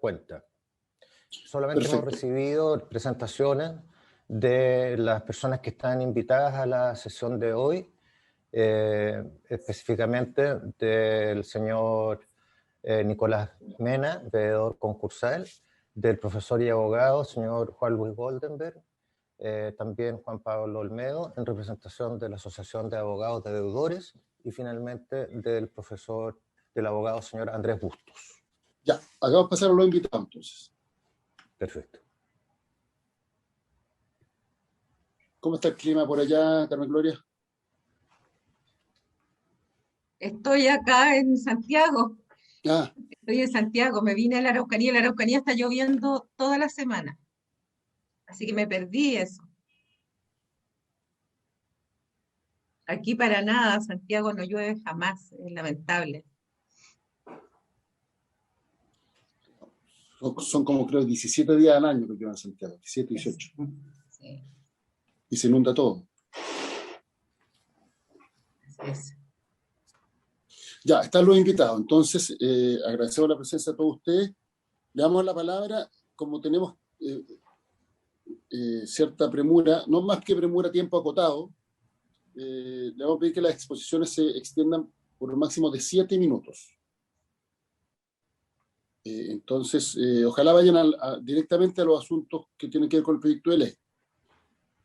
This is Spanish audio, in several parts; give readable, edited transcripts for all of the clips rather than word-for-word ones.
cuenta. Solamente Perfecto. hemos recibido presentaciones de las personas que están invitadas a la sesión de hoy, específicamente del señor Nicolás Mena, veedor concursal, del profesor y abogado señor Juan Luis Goldenberg, también Juan Pablo Olmedo, en representación de la Asociación de Abogados de Deudores, y finalmente del abogado señor Andrés Bustos. Ya, acabamos de pasar a los invitados entonces. Perfecto. ¿Cómo está el clima por allá, Carmen Gloria? Estoy acá en Santiago. Ah, Estoy en Santiago, me vine a la Araucanía. La Araucanía está lloviendo toda la semana. Así que me perdí eso. Aquí para nada, Santiago no llueve jamás, es lamentable. son como creo 17 días al año que llevan en Santiago, 17, 18. Sí, Y se inunda todo. así es. Ya, están los invitados. Entonces, agradecemos la presencia de todos ustedes. Le damos la palabra, como tenemos cierta premura, no más que premura, tiempo acotado, le vamos a pedir que las exposiciones se extiendan por un máximo de 7 minutos. Entonces, ojalá vayan directamente a los asuntos que tienen que ver con el proyecto de ley.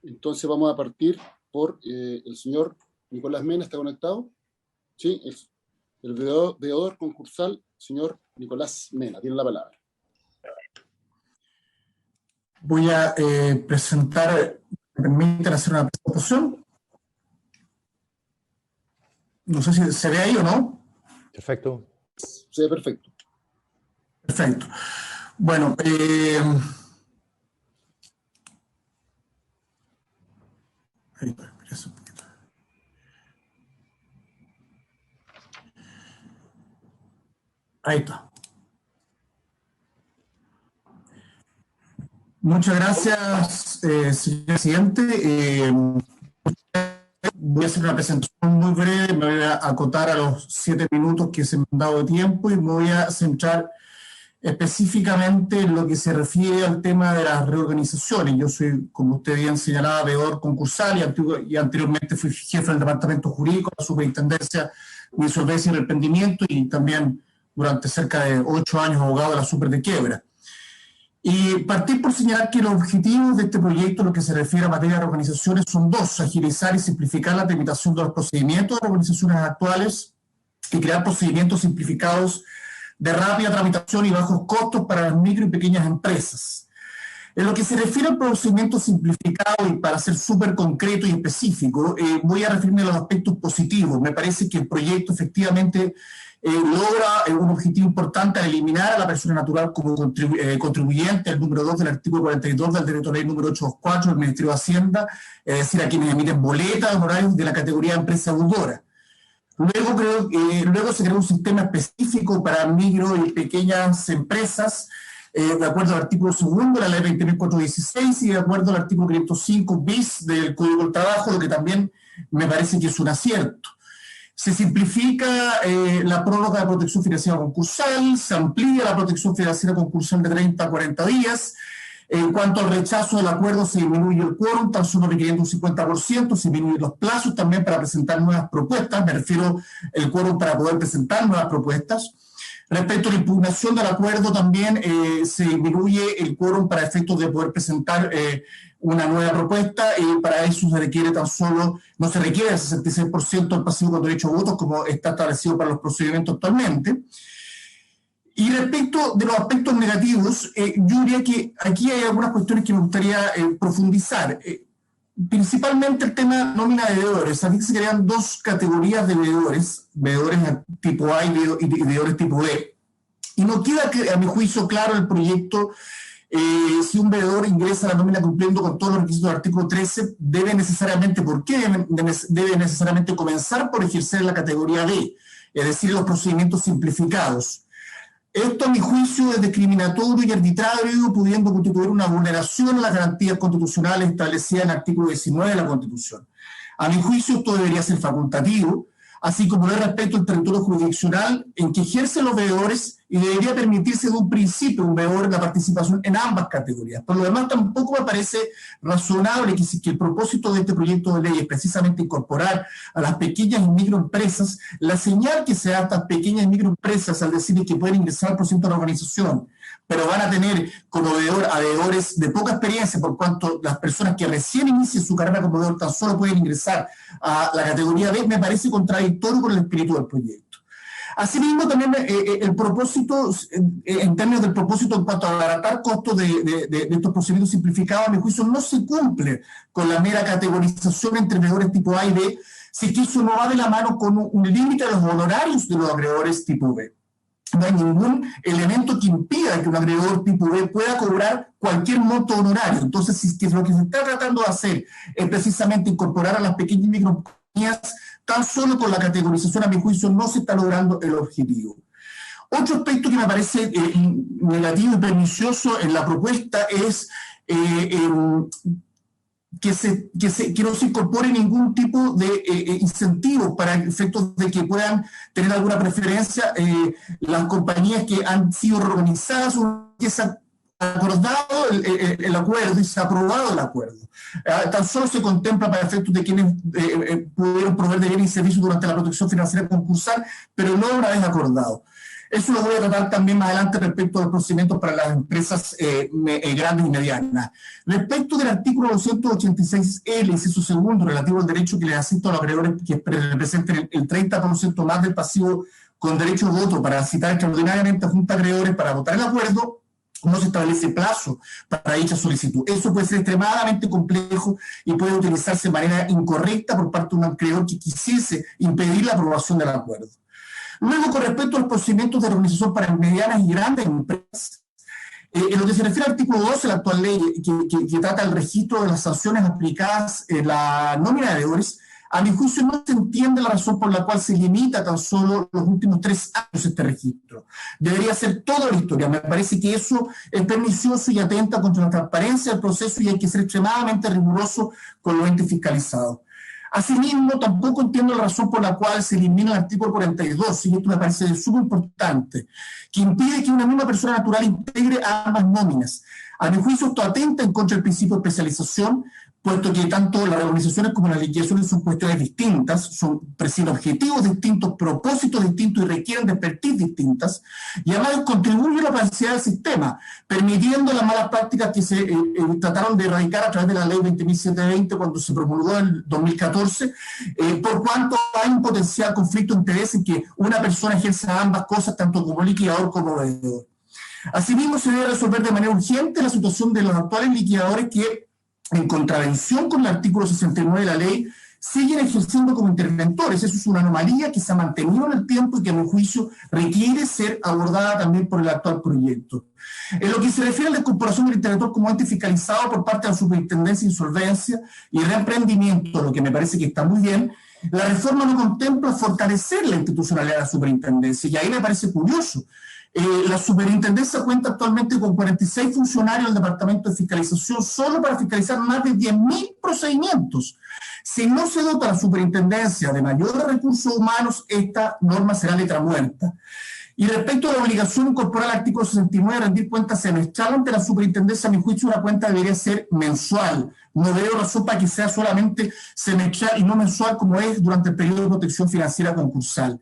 Entonces vamos a partir por el señor Nicolás Mena. ¿Está conectado? Sí, el veedor concursal, señor Nicolás Mena. Tiene la palabra. Voy a presentar, ¿me permiten hacer una presentación? No sé si se ve ahí o no. Perfecto. Se ve perfecto. Perfecto. Bueno, ahí está. Muchas gracias, señor presidente. Voy a hacer una presentación muy breve, me voy a acotar a los 7 minutos que se me han dado de tiempo y me voy a centrar específicamente en lo que se refiere al tema de las reorganizaciones. Yo soy, como usted bien señalaba, veedor concursal y anteriormente fui jefe del departamento jurídico de la Superintendencia de Insolvencia y Arrepentimiento y también durante cerca de 8 años abogado de la Super de Quiebra. Y partir por señalar que los objetivos de este proyecto, en lo que se refiere a materia de reorganizaciones, son dos: agilizar y simplificar la tramitación de los procedimientos de organizaciones actuales y crear procedimientos simplificados de rápida tramitación y bajos costos para las micro y pequeñas empresas. En lo que se refiere al procedimiento simplificado, y para ser súper concreto y específico, voy a referirme a los aspectos positivos. Me parece que el proyecto efectivamente logra un objetivo importante al eliminar a la persona natural como contribuyente, el número 2 del artículo 42 del Decreto Ley número 824 del Ministerio de Hacienda, es decir, a quienes emiten boletas de honorarios de la categoría de empresa deudora. Luego se creó un sistema específico para micro y pequeñas empresas, de acuerdo al artículo 2 de la ley 20.416 y de acuerdo al artículo 505 bis del Código del Trabajo, lo que también me parece que es un acierto. Se simplifica la prórroga de protección financiera concursal, se amplía la protección financiera concursal de 30 a 40 días. En cuanto al rechazo del acuerdo, se disminuye el quórum, tan solo requiriendo un 50%, se disminuyen los plazos también para presentar nuevas propuestas, me refiero al quórum para poder presentar nuevas propuestas. Respecto a la impugnación del acuerdo, también se disminuye el quórum para efectos de poder presentar una nueva propuesta, y para eso se requiere no se requiere el 66% del pasivo con derecho a votos, como está establecido para los procedimientos actualmente. Y respecto de los aspectos negativos, yo diría que aquí hay algunas cuestiones que me gustaría profundizar. Principalmente el tema nómina de veedores. Aquí se crean dos categorías de veedores tipo A y veedores tipo B. Y no queda, a mi juicio, claro el proyecto si un veedor ingresa a la nómina cumpliendo con todos los requisitos del artículo 13, debe necesariamente comenzar por ejercer la categoría B, es decir, los procedimientos simplificados. Esto, a mi juicio, es discriminatorio y arbitrario, pudiendo constituir una vulneración a las garantías constitucionales establecidas en el artículo 19 de la Constitución. A mi juicio, esto debería ser facultativo, así como de respecto al territorio jurisdiccional en que ejercen los veedores y y debería permitirse de un principio un veedor la participación en ambas categorías. Por lo demás, tampoco me parece razonable que el propósito de este proyecto de ley es precisamente incorporar a las pequeñas y microempresas, la señal que se da a estas pequeñas y microempresas al decir que pueden ingresar al procedimiento de la organización, pero van a tener como veedor a veedores de poca experiencia, por cuanto las personas que recién inician su carrera como veedor tan solo pueden ingresar a la categoría B, me parece contradictorio con el espíritu del proyecto. Asimismo, también el propósito, en términos del propósito en cuanto a abaratar costos de estos procedimientos simplificados, a mi juicio no se cumple con la mera categorización entre veedores tipo A y B, si es que eso no va de la mano con un límite de los honorarios de los acreedores tipo B. No hay ningún elemento que impida que un acreedor tipo B pueda cobrar cualquier monto honorario. Entonces, si es que lo que se está tratando de hacer es precisamente incorporar a las pequeñas y microcompañías, tan solo con la categorización, a mi juicio, no se está logrando el objetivo. Otro aspecto que me parece negativo y pernicioso en la propuesta es que no se incorpore ningún tipo de incentivo para efectos de que puedan tener alguna preferencia las compañías que han sido reorganizadas o que se ha acordado el acuerdo y se ha aprobado el acuerdo. Tan solo se contempla para efectos de quienes pudieron proveer de bienes y servicios durante la protección financiera concursal, pero no una vez acordado. Eso lo voy a tratar también más adelante respecto a los procedimientos para las empresas grandes y medianas. Respecto del artículo 286L, inciso segundo, relativo al derecho que le asiste a los acreedores que representen el 30% más del pasivo con derecho de voto para citar extraordinariamente a junta de acreedores para votar el acuerdo, no se establece plazo para dicha solicitud. Eso puede ser extremadamente complejo y puede utilizarse de manera incorrecta por parte de un acreedor que quisiese impedir la aprobación del acuerdo. Luego, con respecto a los procedimientos de organización para medianas y grandes empresas, en lo que se refiere al artículo 12 de la actual ley, que trata el registro de las sanciones aplicadas en la nómina de deudores, a mi juicio no se entiende la razón por la cual se limita tan solo los últimos 3 años este registro. Debería ser toda la historia. Me parece que eso es pernicioso y atenta contra la transparencia del proceso y hay que ser extremadamente riguroso con los entes fiscalizados. Asimismo, tampoco entiendo la razón por la cual se elimina el artículo 42, y esto me parece súper importante, que impide que una misma persona natural integre ambas nóminas. A mi juicio, esto atenta en contra del principio de especialización, puesto que tanto las reorganizaciones como las liquidaciones son cuestiones distintas, persiguen objetivos distintos, propósitos distintos y requieren de expertise distintas, y además contribuye a la opacidad del sistema, permitiendo las malas prácticas que se trataron de erradicar a través de la ley 20.720 cuando se promulgó en el 2014, por cuanto hay un potencial conflicto de interés en que una persona ejerza ambas cosas, tanto como liquidador como veedor. Asimismo, se debe resolver de manera urgente la situación de los actuales liquidadores que, en contravención con el artículo 69 de la ley, siguen ejerciendo como interventores. Eso es una anomalía que se ha mantenido en el tiempo y que, a mi juicio, requiere ser abordada también por el actual proyecto. En lo que se refiere a la incorporación del interventor como ente fiscalizado por parte de la Superintendencia de Insolvencia y Reemprendimiento, lo que me parece que está muy bien, la reforma no contempla fortalecer la institucionalidad de la superintendencia, y ahí me parece curioso. La superintendencia cuenta actualmente con 46 funcionarios del Departamento de Fiscalización solo para fiscalizar más de 10.000 procedimientos. Si no se dota a la superintendencia de mayores recursos humanos, esta norma será letra muerta. Y respecto a la obligación de incorporar el artículo 69 de rendir cuentas semestral ante la superintendencia, a mi juicio una cuenta debería ser mensual. No veo razón para que sea solamente semestral y no mensual como es durante el periodo de protección financiera concursal.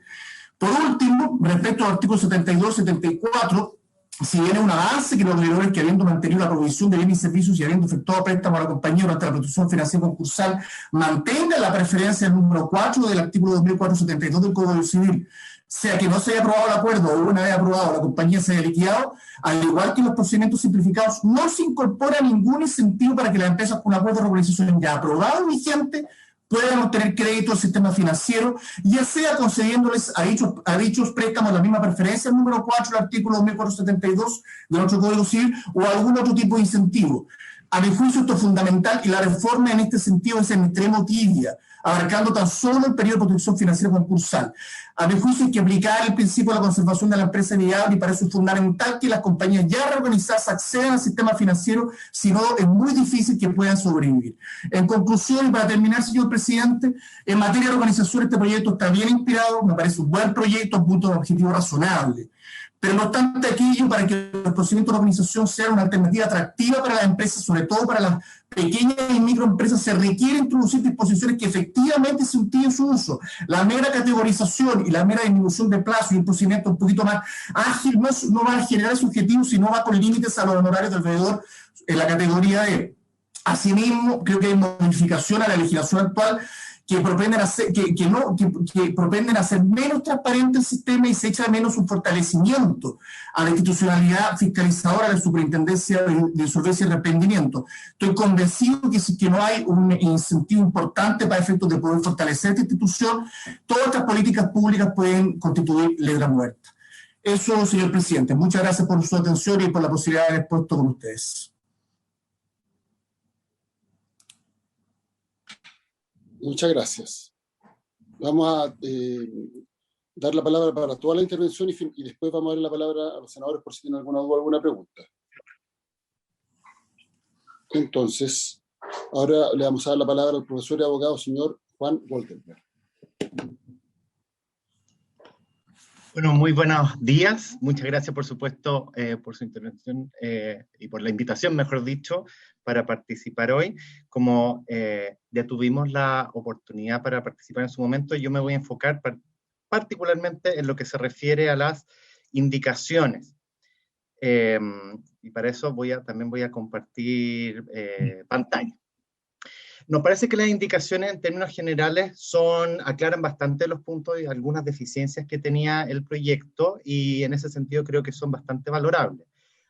Por último, respecto al artículo 72 y 74, si bien es un avance que los acreedores que habiendo mantenido la provisión de bienes y servicios y habiendo efectuado préstamos a la compañía durante la protección financiera concursal, mantengan la preferencia del número 4 del artículo 2472 del Código Civil, sea que no se haya aprobado el acuerdo o una vez aprobado la compañía se haya liquidado, al igual que los procedimientos simplificados, no se incorpora ningún incentivo para que las empresas con acuerdo de reorganización ya aprobado y vigente puedan obtener crédito al sistema financiero, ya sea concediéndoles a dichos préstamos la misma preferencia, el número 4 del artículo 2472 de nuestro Código Civil, o algún otro tipo de incentivo. A mi juicio esto es fundamental y la reforma en este sentido es en extremo tibia, abarcando tan solo el periodo de protección financiera concursal. A mi juicio hay que aplicar el principio de la conservación de la empresa viable y para eso es fundamental que las compañías ya reorganizadas accedan al sistema financiero, si no es muy difícil que puedan sobrevivir. En conclusión, y para terminar, señor presidente, en materia de organización este proyecto está bien inspirado, me parece un buen proyecto, a un punto de objetivo razonable. pero no obstante aquello, para que los procedimientos de organización sean una alternativa atractiva para las empresas, sobre todo para las pequeñas y microempresas, se requiere introducir disposiciones que efectivamente se incentiven su uso. La mera categorización y la mera disminución de plazo y un procedimiento un poquito más ágil no va a generar ese objetivo, sino va con límites a los honorarios del veedor en la categoría D. Asimismo, creo que hay modificación a la legislación actual que propenden a hacer menos transparente el sistema y se echa de menos un fortalecimiento a la institucionalidad fiscalizadora de la Superintendencia de Insolvencia y Arrepentimiento. Estoy convencido que no hay un incentivo importante para efectos de poder fortalecer esta institución. Todas estas políticas públicas pueden constituir letra muerta. Eso, señor presidente. Muchas gracias por su atención y por la posibilidad de haber expuesto con ustedes. Muchas gracias. Vamos a dar la palabra para toda la intervención y después vamos a dar la palabra a los senadores por si tienen alguna duda o alguna pregunta. Entonces, ahora le vamos a dar la palabra al profesor y abogado señor Juan Goldenberg. Bueno, muy buenos días. Muchas gracias, por supuesto, por su intervención y por la invitación, mejor dicho, para participar hoy. Como ya tuvimos la oportunidad para participar en su momento, yo me voy a enfocar particularmente en lo que se refiere a las indicaciones. Y para eso también voy a compartir pantalla. Nos parece que las indicaciones en términos generales aclaran bastante los puntos y algunas deficiencias que tenía el proyecto, y en ese sentido creo que son bastante valorables.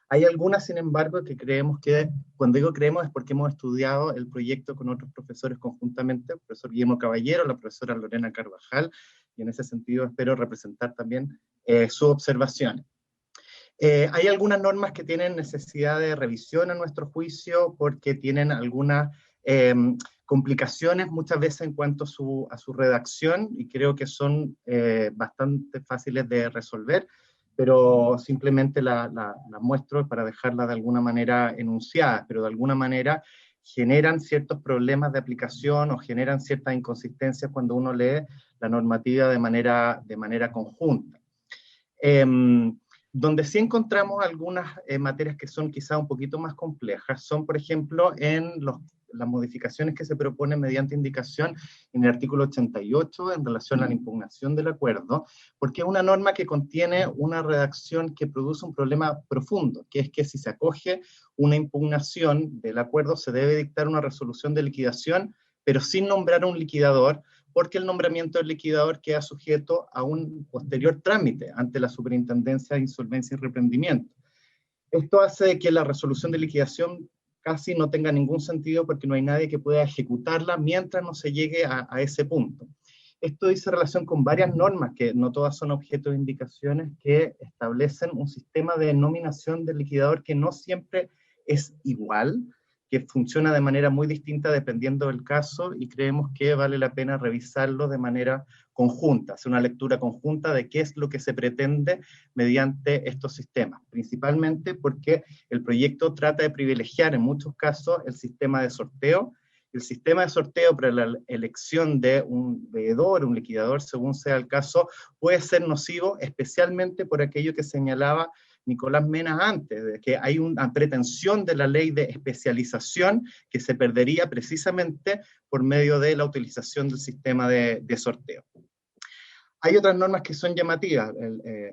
Hay algunas, sin embargo, que creemos que, cuando digo creemos, es porque hemos estudiado el proyecto con otros profesores conjuntamente, el profesor Guillermo Caballero, la profesora Lorena Carvajal, y en ese sentido espero representar también sus observaciones. Hay algunas normas que tienen necesidad de revisión a nuestro juicio porque tienen algunas complicaciones muchas veces en cuanto a su redacción, y creo que son bastante fáciles de resolver, pero simplemente la muestro para dejarla de alguna manera enunciada, pero de alguna manera generan ciertos problemas de aplicación o generan ciertas inconsistencias cuando uno lee la normativa de manera conjunta. Donde sí encontramos algunas materias que son quizá un poquito más complejas son, por ejemplo, en las modificaciones que se proponen mediante indicación en el artículo 88 en relación a la impugnación del acuerdo, porque es una norma que contiene una redacción que produce un problema profundo, que es que si se acoge una impugnación del acuerdo se debe dictar una resolución de liquidación, pero sin nombrar un liquidador, porque el nombramiento del liquidador queda sujeto a un posterior trámite ante la Superintendencia de Insolvencia y Reprendimiento. Esto hace que la resolución de liquidación casi no tenga ningún sentido porque no hay nadie que pueda ejecutarla mientras no se llegue a ese punto. Esto dice relación con varias normas, que no todas son objeto de indicaciones, que establecen un sistema de nominación del liquidador que no siempre es igual, que funciona de manera muy distinta dependiendo del caso, y creemos que vale la pena revisarlo de manera conjunta, hacer una lectura conjunta de qué es lo que se pretende mediante estos sistemas, principalmente porque el proyecto trata de privilegiar en muchos casos el sistema de sorteo. El sistema de sorteo para la elección de un veedor, un liquidador, según sea el caso, puede ser nocivo, especialmente por aquello que señalaba Nicolás Mena antes, de que hay una pretensión de la ley de especialización que se perdería precisamente por medio de la utilización del sistema de sorteo. Hay otras normas que son llamativas.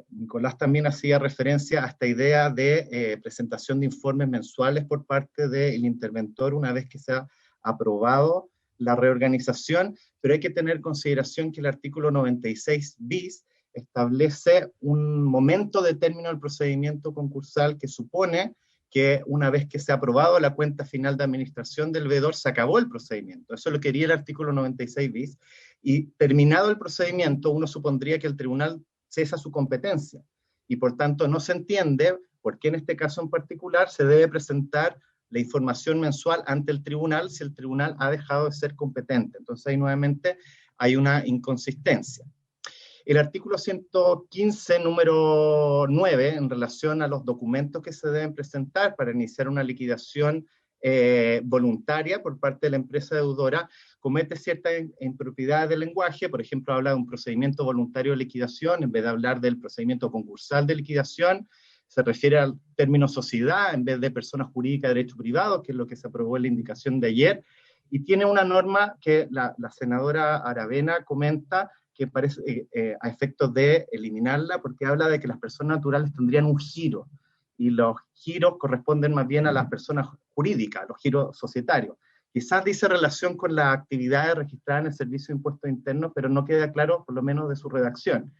Nicolás también hacía referencia a esta idea de presentación de informes mensuales por parte del interventor una vez que se ha aprobado la reorganización, pero hay que tener en consideración que el artículo 96 bis establece un momento de término del procedimiento concursal que supone que una vez que se ha aprobado la cuenta final de administración del veedor, se acabó el procedimiento. Eso lo quería el artículo 96 bis, y terminado el procedimiento, uno supondría que el tribunal cesa su competencia, y por tanto no se entiende por qué en este caso en particular se debe presentar la información mensual ante el tribunal si el tribunal ha dejado de ser competente. Entonces ahí nuevamente hay una inconsistencia. El artículo 115, número 9, en relación a los documentos que se deben presentar para iniciar una liquidación voluntaria por parte de la empresa deudora, comete cierta impropiedad de lenguaje, por ejemplo, habla de un procedimiento voluntario de liquidación, en vez de hablar del procedimiento concursal de liquidación, se refiere al término sociedad, en vez de persona jurídica de derecho privado, que es lo que se aprobó en la indicación de ayer, y tiene una norma que la senadora Aravena comenta, que parece a efectos de eliminarla, porque habla de que las personas naturales tendrían un giro, y los giros corresponden más bien a las personas jurídicas, los giros societarios. Quizás dice relación con las actividades registradas en el Servicio de Impuestos Internos, pero no queda claro, por lo menos de su redacción.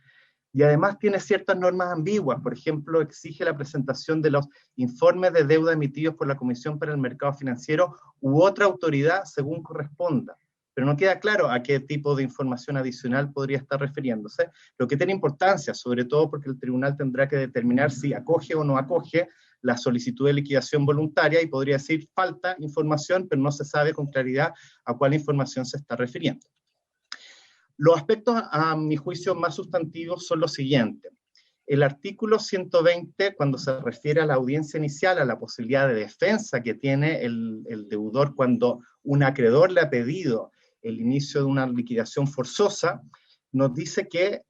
Y además tiene ciertas normas ambiguas, por ejemplo, exige la presentación de los informes de deuda emitidos por la Comisión para el Mercado Financiero u otra autoridad según corresponda. Pero no queda claro a qué tipo de información adicional podría estar refiriéndose, lo que tiene importancia, sobre todo porque el tribunal tendrá que determinar si acoge o no acoge la solicitud de liquidación voluntaria y podría decir falta información, pero no se sabe con claridad a cuál información se está refiriendo. Los aspectos, a mi juicio, más sustantivos son los siguientes. El artículo 120, cuando se refiere a la audiencia inicial, a la posibilidad de defensa que tiene el deudor cuando un acreedor le ha pedido el inicio de una liquidación forzosa, nos dice que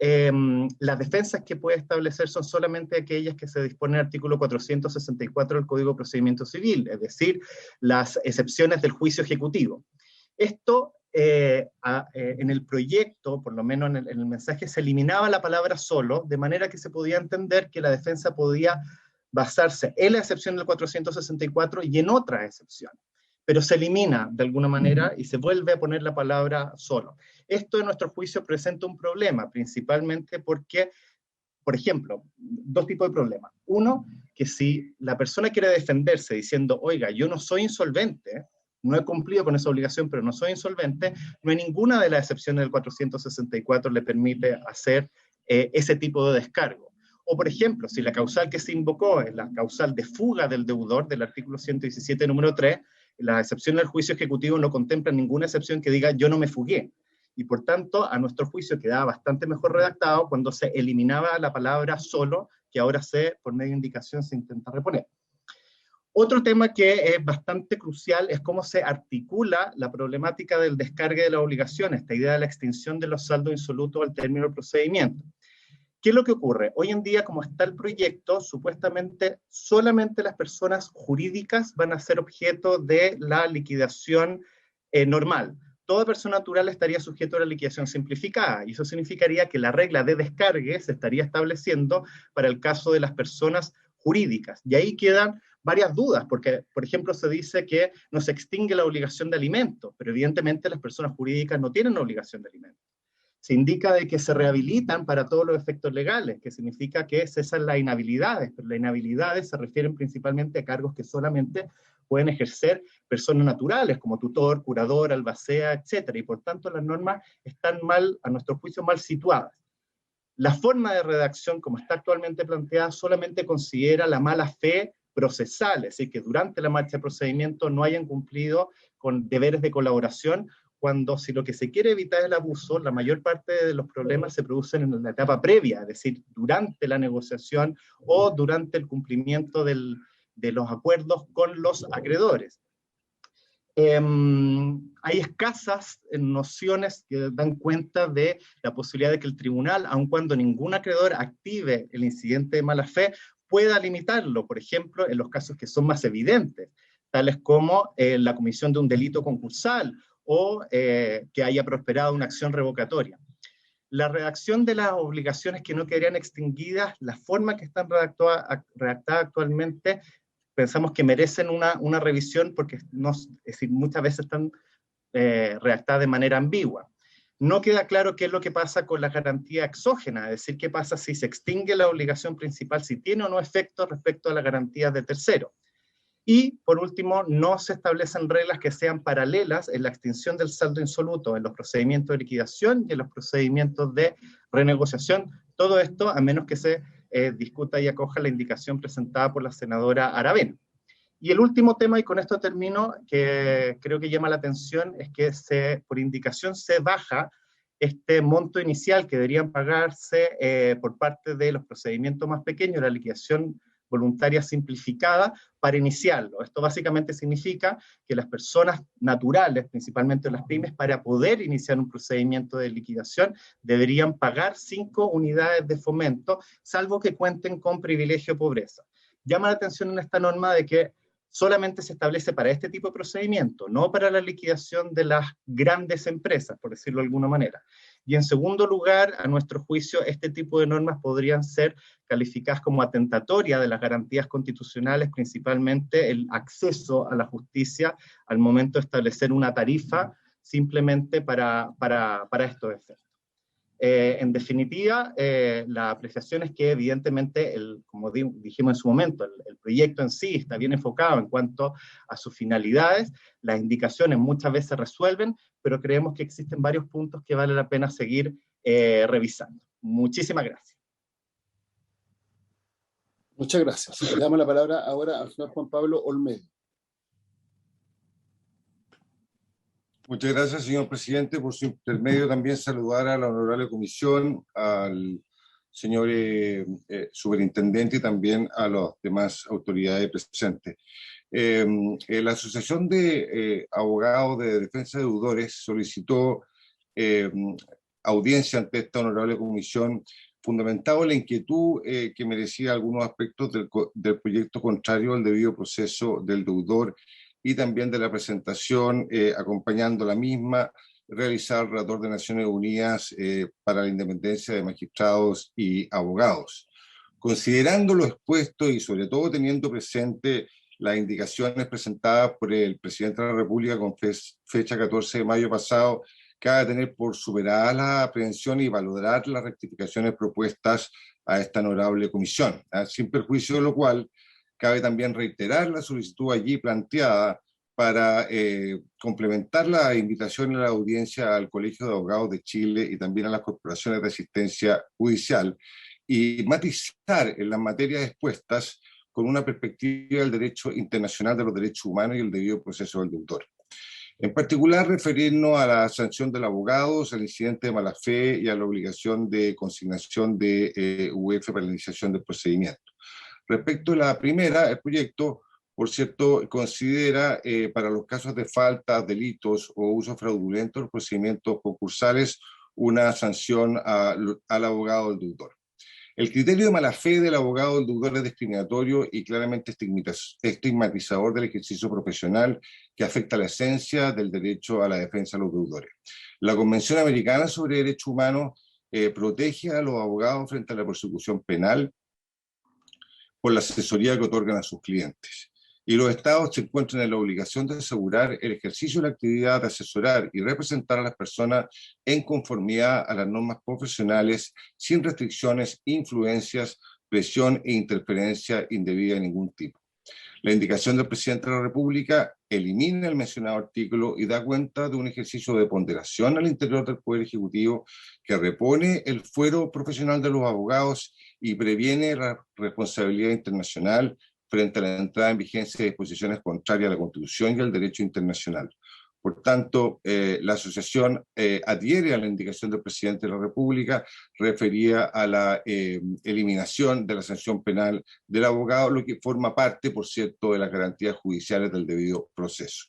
las defensas que puede establecer son solamente aquellas que se dispone en el artículo 464 del Código de Procedimiento Civil, es decir, las excepciones del juicio ejecutivo. Esto, en el proyecto, por lo menos en el mensaje, se eliminaba la palabra solo, de manera que se podía entender que la defensa podía basarse en la excepción del 464 y en otras excepciones. Pero se elimina de alguna manera y se vuelve a poner la palabra solo. Esto en nuestro juicio presenta un problema, principalmente porque, por ejemplo, dos tipos de problemas. Uno, que si la persona quiere defenderse diciendo, oiga, yo no soy insolvente, no he cumplido con esa obligación, pero no soy insolvente, no hay ninguna de las excepciones del 464 le permite hacer ese tipo de descargo. O, por ejemplo, si la causal que se invocó es la causal de fuga del deudor del artículo 117, número 3, la excepción del juicio ejecutivo no contempla ninguna excepción que diga yo no me fugué. Y por tanto, a nuestro juicio quedaba bastante mejor redactado cuando se eliminaba la palabra solo, que ahora por medio de indicación se intenta reponer. Otro tema que es bastante crucial es cómo se articula la problemática del descargue de la obligación, esta idea de la extinción de los saldos insolutos al término del procedimiento. ¿Qué es lo que ocurre? Hoy en día, como está el proyecto, supuestamente solamente las personas jurídicas van a ser objeto de la liquidación normal. Toda persona natural estaría sujeto a la liquidación simplificada, y eso significaría que la regla de descargue se estaría estableciendo para el caso de las personas jurídicas. Y ahí quedan varias dudas, porque, por ejemplo, se dice que no se extingue la obligación de alimento, pero evidentemente las personas jurídicas no tienen obligación de alimento. Se indica de que se rehabilitan para todos los efectos legales, que significa que cesan las inhabilidades, pero las inhabilidades se refieren principalmente a cargos que solamente pueden ejercer personas naturales, como tutor, curador, albacea, etc. Y por tanto las normas están mal, a nuestro juicio, mal situadas. La forma de redacción, como está actualmente planteada, solamente considera la mala fe procesal, es decir, que durante la marcha de procedimiento no hayan cumplido con deberes de colaboración, cuando si lo que se quiere evitar es el abuso, la mayor parte de los problemas se producen en la etapa previa, es decir, durante la negociación o durante el cumplimiento de los acuerdos con los acreedores. Hay escasas nociones que dan cuenta de la posibilidad de que el tribunal, aun cuando ningún acreedor active el incidente de mala fe, pueda limitarlo, por ejemplo, en los casos que son más evidentes, tales como la comisión de un delito concursal o que haya prosperado una acción revocatoria. La redacción de las obligaciones que no quedarían extinguidas, la forma que están redactadas actualmente, pensamos que merecen una revisión porque es decir, muchas veces están redactadas de manera ambigua. No queda claro qué es lo que pasa con la garantía exógena, es decir, qué pasa si se extingue la obligación principal, si tiene o no efecto respecto a las garantías de tercero. Y, por último, no se establecen reglas que sean paralelas en la extinción del saldo insoluto en los procedimientos de liquidación y en los procedimientos de renegociación. Todo esto a menos que se discuta y acoja la indicación presentada por la senadora Aravena. Y el último tema, y con esto termino, que creo que llama la atención, es que por indicación se baja este monto inicial que deberían pagarse por parte de los procedimientos más pequeños, la liquidación voluntaria simplificada para iniciarlo. Esto básicamente significa que las personas naturales, principalmente las pymes, para poder iniciar un procedimiento de liquidación, deberían pagar 5 unidades de fomento, salvo que cuenten con privilegio o pobreza. Llama la atención en esta norma de que solamente se establece para este tipo de procedimiento, no para la liquidación de las grandes empresas, por decirlo de alguna manera. Y en segundo lugar, a nuestro juicio, este tipo de normas podrían ser calificadas como atentatorias de las garantías constitucionales, principalmente el acceso a la justicia al momento de establecer una tarifa simplemente para estos efectos. En definitiva, la apreciación es que evidentemente, como dijimos en su momento, el proyecto en sí está bien enfocado en cuanto a sus finalidades, las indicaciones muchas veces resuelven, pero creemos que existen varios puntos que vale la pena seguir revisando. Muchísimas gracias. Muchas gracias. Le damos la palabra ahora al señor Juan Pablo Olmedo. Muchas gracias, señor presidente. Por su intermedio también saludar a la honorable comisión, al señor superintendente y también a las demás autoridades presentes. La Asociación de Abogados de Defensa de Deudores solicitó audiencia ante esta honorable comisión, fundamentado en la inquietud que merecía algunos aspectos del proyecto contrario al debido proceso del deudor y también de la presentación, acompañando la misma, realizar el Relator de Naciones Unidas para la Independencia de Magistrados y Abogados. Considerando lo expuesto y sobre todo teniendo presente las indicaciones presentadas por el presidente de la República con fecha 14 de mayo pasado, cabe tener por superada la aprehensión y valorar las rectificaciones propuestas a esta honorable comisión, sin perjuicio de lo cual cabe también reiterar la solicitud allí planteada para complementar la invitación a la audiencia al Colegio de Abogados de Chile y también a las corporaciones de asistencia judicial y matizar en las materias expuestas con una perspectiva del derecho internacional de los derechos humanos y el debido proceso del deudor. En particular, referirnos a la sanción del abogado, al incidente de mala fe y a la obligación de consignación de UF para la iniciación del procedimiento. Respecto a la primera, el proyecto, por cierto, considera para los casos de faltas, delitos o uso fraudulento de los procedimientos concursales una sanción al abogado del deudor. El criterio de mala fe del abogado del deudor es discriminatorio y claramente estigmatizador del ejercicio profesional que afecta la esencia del derecho a la defensa de los deudores. La Convención Americana sobre Derechos Humanos protege a los abogados frente a la persecución penal por la asesoría que otorgan a sus clientes. Y los estados se encuentran en la obligación de asegurar el ejercicio de la actividad de asesorar y representar a las personas en conformidad a las normas profesionales, sin restricciones, influencias, presión e interferencia indebida de ningún tipo. La indicación del presidente de la República elimina el mencionado artículo y da cuenta de un ejercicio de ponderación al interior del Poder Ejecutivo que repone el fuero profesional de los abogados y previene la responsabilidad internacional frente a la entrada en vigencia de disposiciones contrarias a la Constitución y al derecho internacional. Por tanto, la asociación adhiere a la indicación del presidente de la República referida a la eliminación de la sanción penal del abogado, lo que forma parte, por cierto, de las garantías judiciales del debido proceso.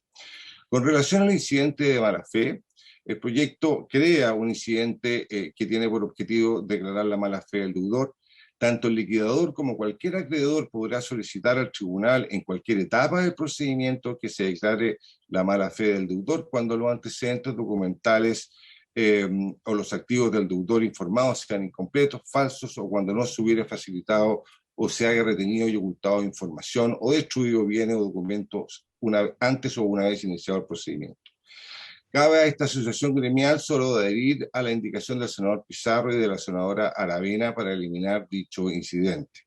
Con relación al incidente de mala fe, el proyecto crea un incidente que tiene por objetivo declarar la mala fe del deudor. Tanto el liquidador como cualquier acreedor podrá solicitar al tribunal en cualquier etapa del procedimiento que se declare la mala fe del deudor cuando los antecedentes documentales o los activos del deudor informados sean incompletos, falsos o cuando no se hubiera facilitado o se haya retenido y ocultado información o destruido bienes o documentos antes o una vez iniciado el procedimiento. Cabe a esta asociación gremial solo adherir a la indicación del senador Pizarro y de la senadora Aravena para eliminar dicho incidente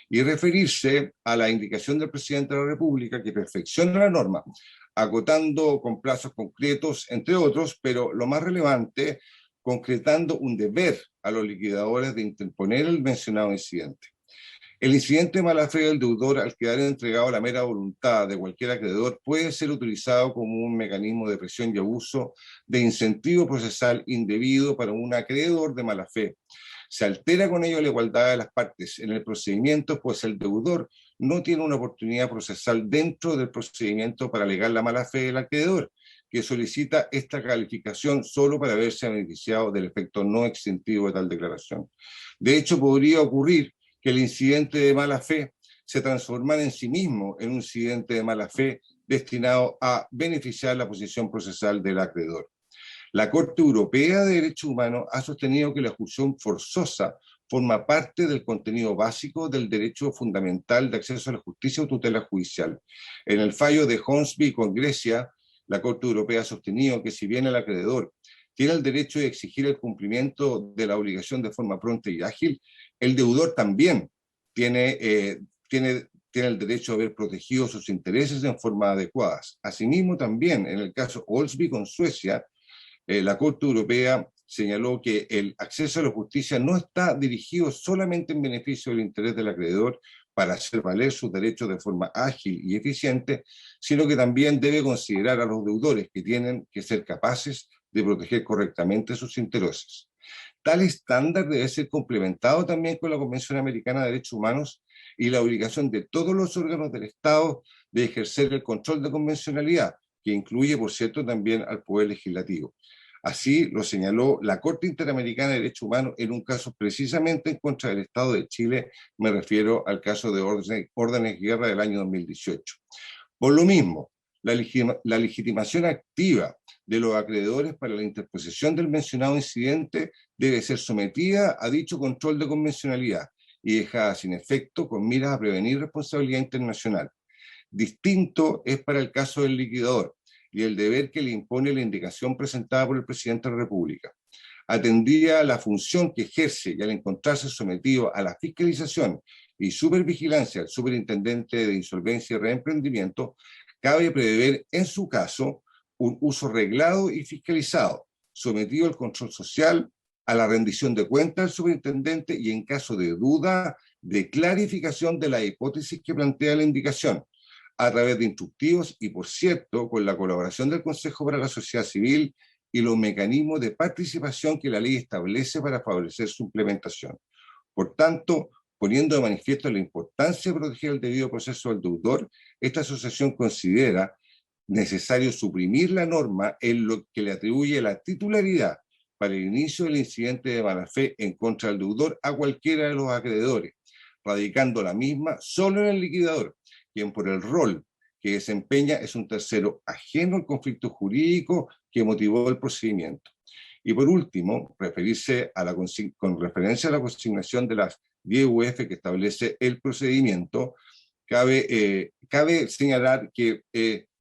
y referirse a la indicación del presidente de la República que perfecciona la norma, acotando con plazos concretos, entre otros, pero lo más relevante, concretando un deber a los liquidadores de interponer el mencionado incidente. El incidente de mala fe del deudor, al quedar entregado a la mera voluntad de cualquier acreedor, puede ser utilizado como un mecanismo de presión y abuso de incentivo procesal indebido para un acreedor de mala fe. Se altera con ello la igualdad de las partes en el procedimiento, pues el deudor no tiene una oportunidad procesal dentro del procedimiento para alegar la mala fe del acreedor, que solicita esta calificación solo para haberse beneficiado del efecto no extintivo de tal declaración. De hecho, podría ocurrir que el incidente de mala fe se transformara en sí mismo en un incidente de mala fe destinado a beneficiar la posición procesal del acreedor. La Corte Europea de Derechos Humanos ha sostenido que la ejecución forzosa forma parte del contenido básico del derecho fundamental de acceso a la justicia o tutela judicial. En el fallo de Hornsby con Grecia, la Corte Europea ha sostenido que si bien el acreedor tiene el derecho de exigir el cumplimiento de la obligación de forma pronta y ágil, el deudor también tiene el derecho a ver protegidos sus intereses en forma adecuada. Asimismo, también en el caso Olsby con Suecia, la Corte Europea señaló que el acceso a la justicia no está dirigido solamente en beneficio del interés del acreedor para hacer valer sus derechos de forma ágil y eficiente, sino que también debe considerar a los deudores que tienen que ser capaces de proteger correctamente sus intereses. Tal estándar debe ser complementado también con la Convención Americana de Derechos Humanos y la obligación de todos los órganos del Estado de ejercer el control de convencionalidad, que incluye, por cierto, también al Poder Legislativo. Así lo señaló la Corte Interamericana de Derechos Humanos en un caso precisamente en contra del Estado de Chile, me refiero al caso de órdenes de guerra del año 2018. Por lo mismo, la legitimación activa de los acreedores para la interposición del mencionado incidente debe ser sometida a dicho control de convencionalidad y dejada sin efecto con miras a prevenir responsabilidad internacional. Distinto es para el caso del liquidador y el deber que le impone la indicación presentada por el presidente de la República. Atendida a la función que ejerce y al encontrarse sometido a la fiscalización y supervigilancia del superintendente de insolvencia y reemprendimiento, cabe prever en su caso un uso reglado y fiscalizado, sometido al control social, a la rendición de cuentas del superintendente y en caso de duda, de clarificación de la hipótesis que plantea la indicación, a través de instructivos y, por cierto, con la colaboración del Consejo para la Sociedad Civil y los mecanismos de participación que la ley establece para favorecer su implementación. Por tanto, poniendo de manifiesto la importancia de proteger el debido proceso del deudor, esta asociación considera necesario suprimir la norma en lo que le atribuye la titularidad para el inicio del incidente de mala fe en contra del deudor a cualquiera de los acreedores, radicando la misma solo en el liquidador, quien por el rol que desempeña es un tercero ajeno al conflicto jurídico que motivó el procedimiento. Y por último, referirse a con referencia a la consignación de las 10 UF que establece el procedimiento, cabe señalar que